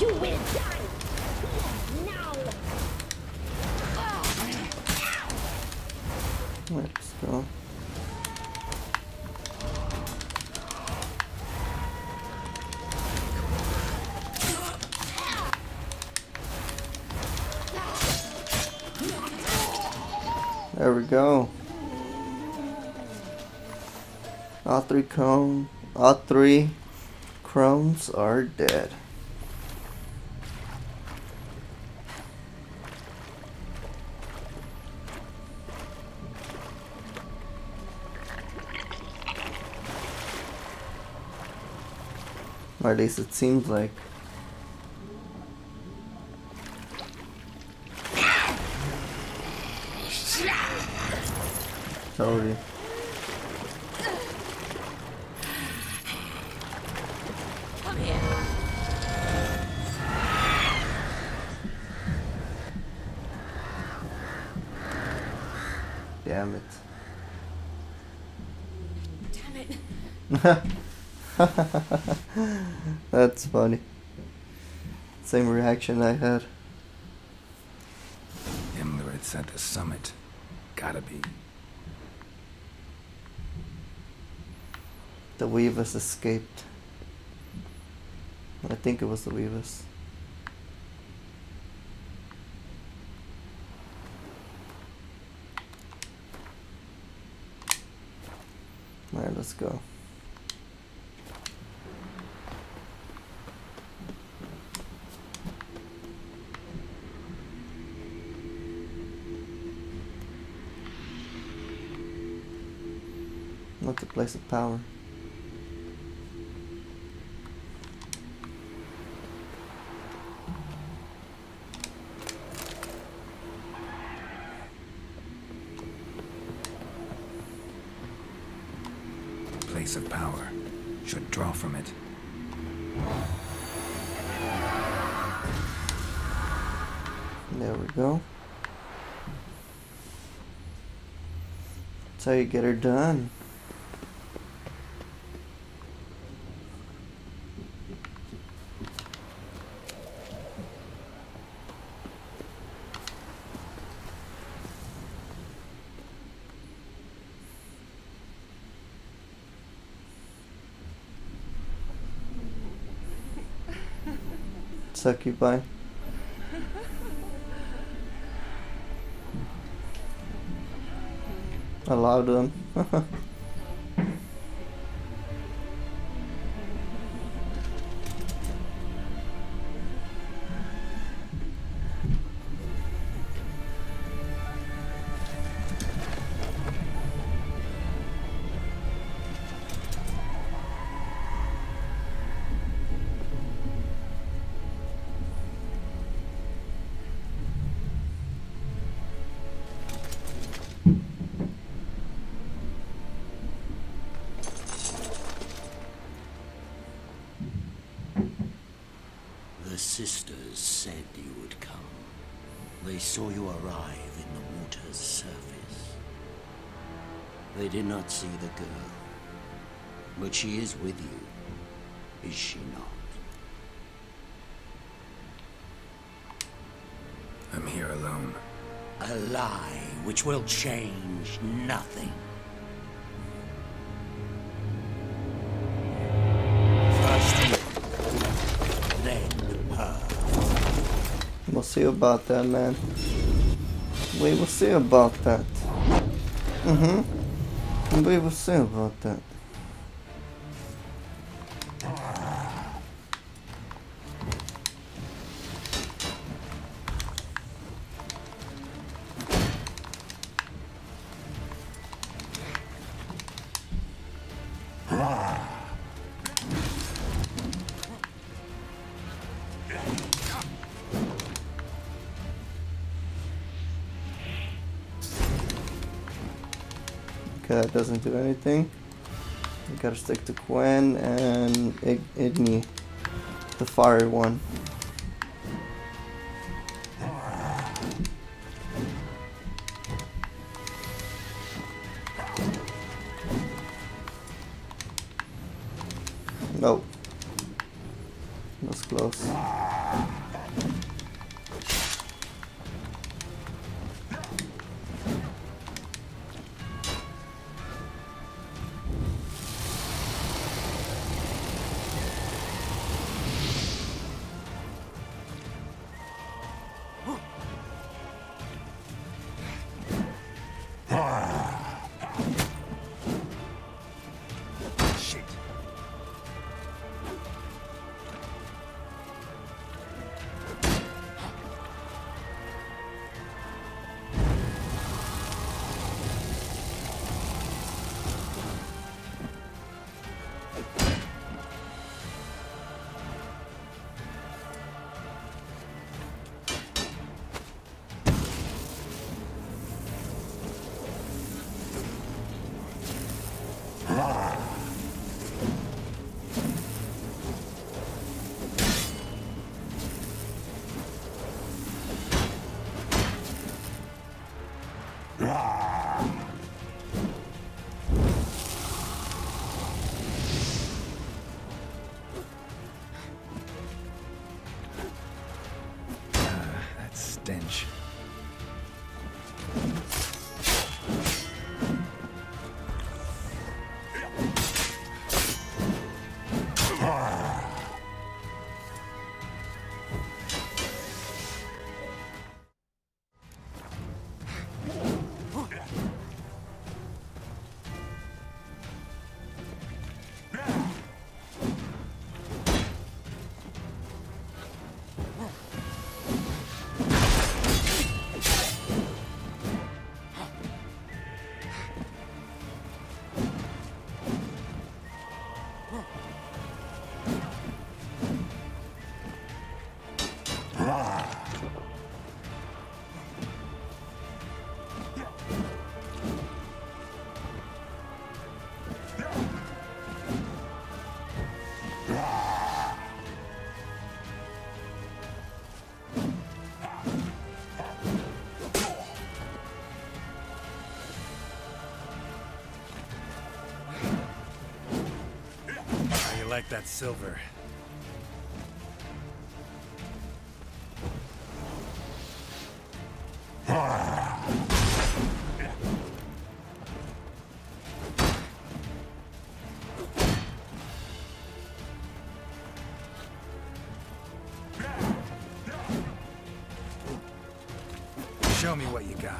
Speaker 10: You will die. Now.
Speaker 1: Let's go. There we go. All three crones are dead. Or at least it seems like. Told you.
Speaker 6: Come here.
Speaker 1: Damn it.
Speaker 6: Damn it.
Speaker 1: That's funny. Same reaction I had.
Speaker 4: Himmler, it's at the summit. Gotta be.
Speaker 1: The Weavers escaped. I think it was the Weavers. Alright, let's go. What's the place of power?
Speaker 4: Place of power. Should draw from it.
Speaker 1: There we go. That's how you get her done. Succubine. A lot of them.
Speaker 8: sisters said you would come. They saw you arrive in the water's surface. They did not see the girl. But she is with you, is she not?
Speaker 4: I'm here alone.
Speaker 8: A lie which will change nothing. First you, then her.
Speaker 1: We'll see about that, man. We will see about that. We will see about that. Okay, that doesn't do anything. We gotta stick to Gwen and Igni, the fire one. Nope. That's close.
Speaker 4: That stench. Like that silver. Show me what you got.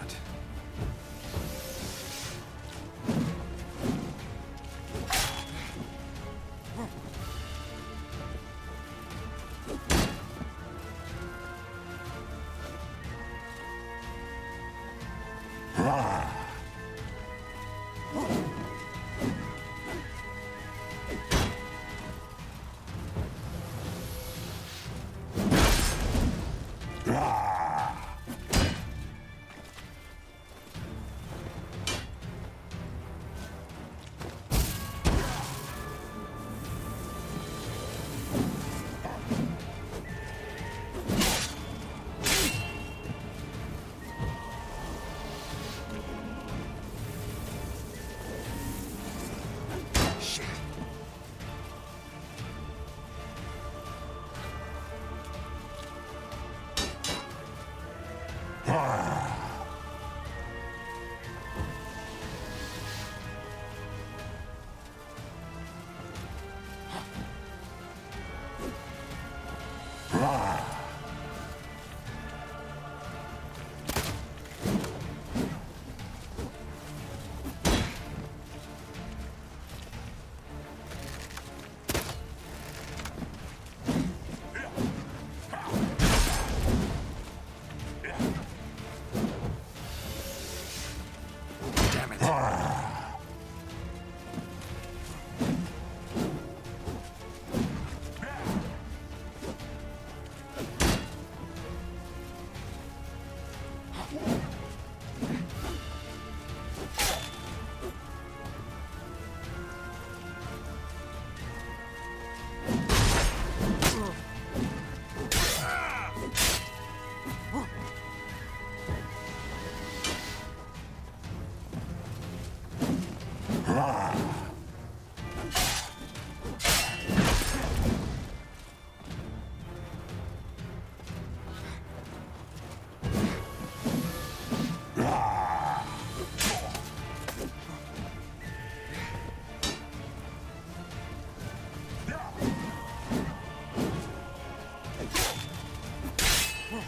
Speaker 4: Not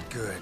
Speaker 4: good.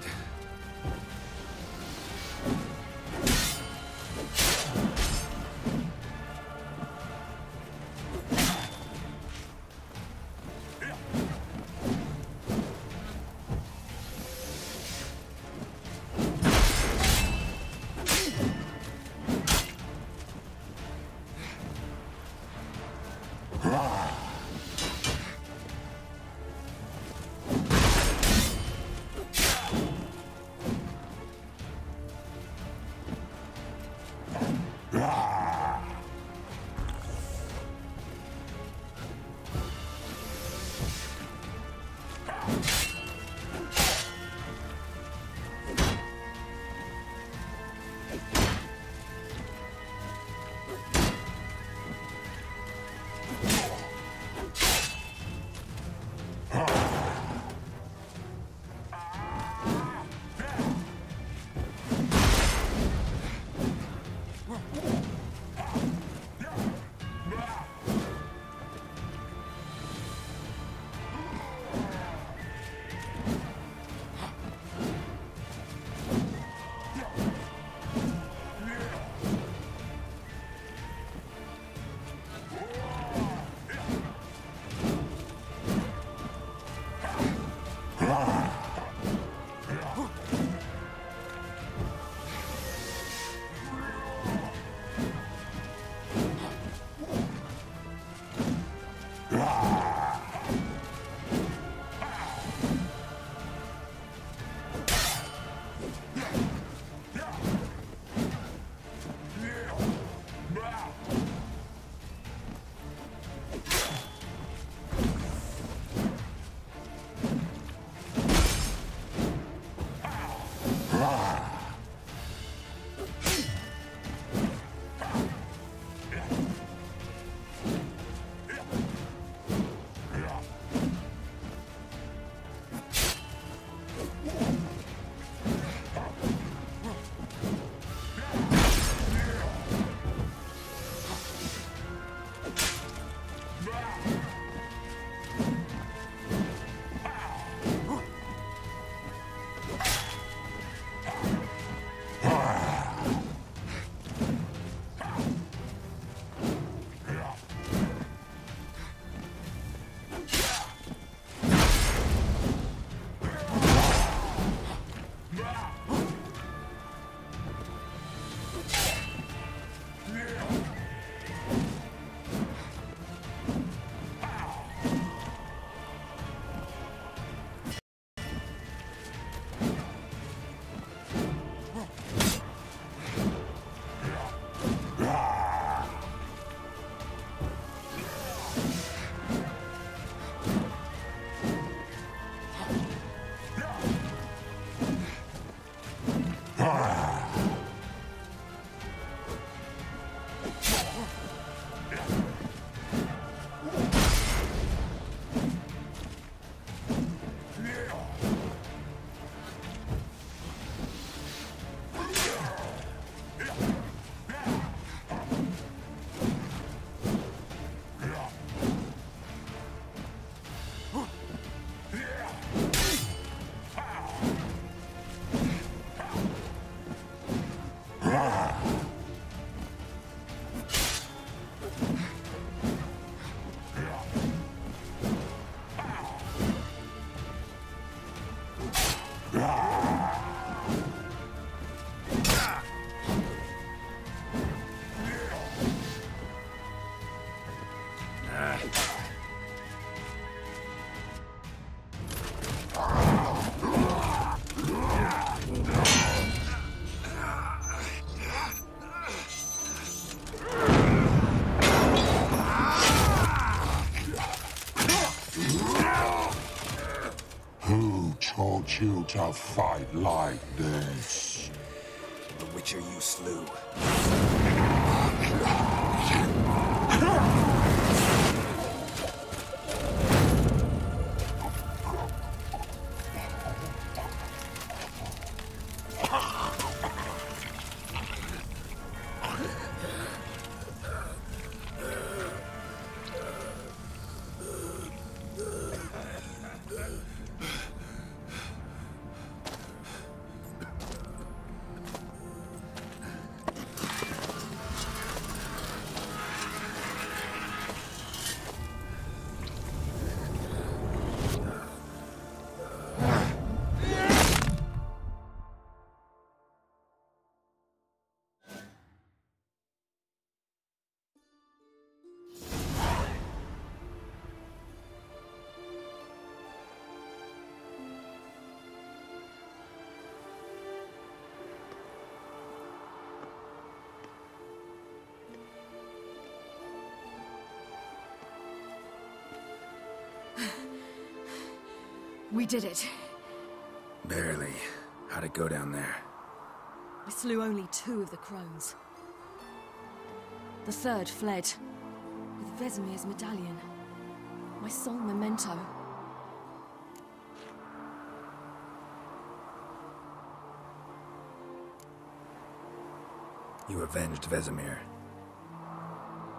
Speaker 14: taught you to fight like this?
Speaker 4: The Witcher you slew.
Speaker 6: We did it.
Speaker 4: Barely. How'd it go down there?
Speaker 6: I slew only 2 of the crones. The 3rd fled, with Vesemir's medallion. My sole memento.
Speaker 4: You avenged Vesemir.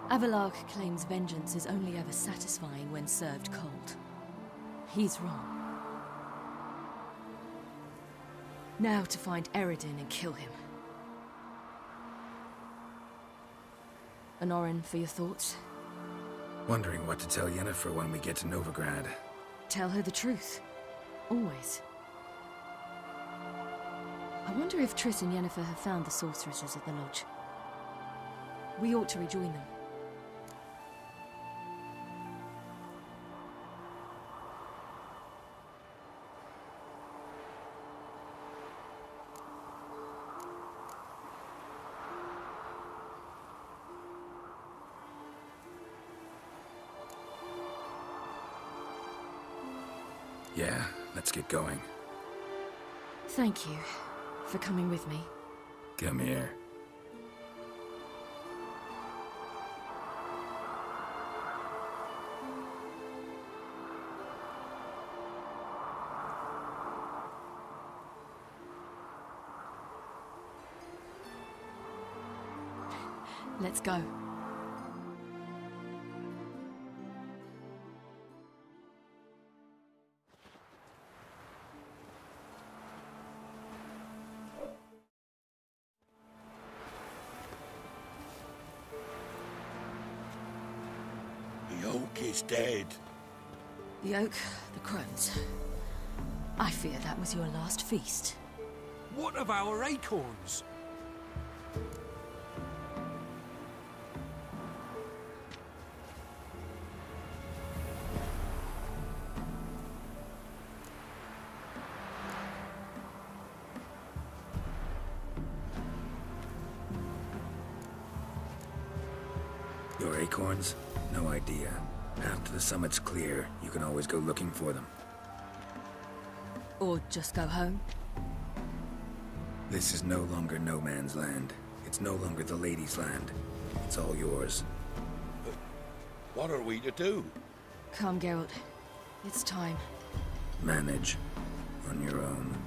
Speaker 6: Avalark claims vengeance is only ever satisfying when served cold. He's wrong. Now to find Eredin and kill him. Honorin, for your thoughts?
Speaker 4: Wondering what to tell Yennefer when we get to Novigrad.
Speaker 6: Tell her the truth. Always. I wonder if Triss and Yennefer have found the sorceresses at the lodge. We ought to rejoin them.
Speaker 4: Yeah, let's get going.
Speaker 6: Thank you for coming with me.
Speaker 4: Come here.
Speaker 6: Let's go.
Speaker 9: The oak is dead.
Speaker 6: The oak, the crones. I fear that was your last feast.
Speaker 15: What of our acorns?
Speaker 4: Your acorns? No idea. After the summit's clear, you can always go looking for them.
Speaker 6: Or just go home?
Speaker 4: This is no longer no man's land. It's no longer the lady's land. It's all yours.
Speaker 9: But what are we to do?
Speaker 6: Come, Geralt. It's time.
Speaker 4: Manage. On your own.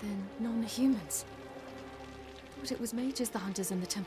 Speaker 6: Then non-humans. Thought it was mages the hunters in the Temple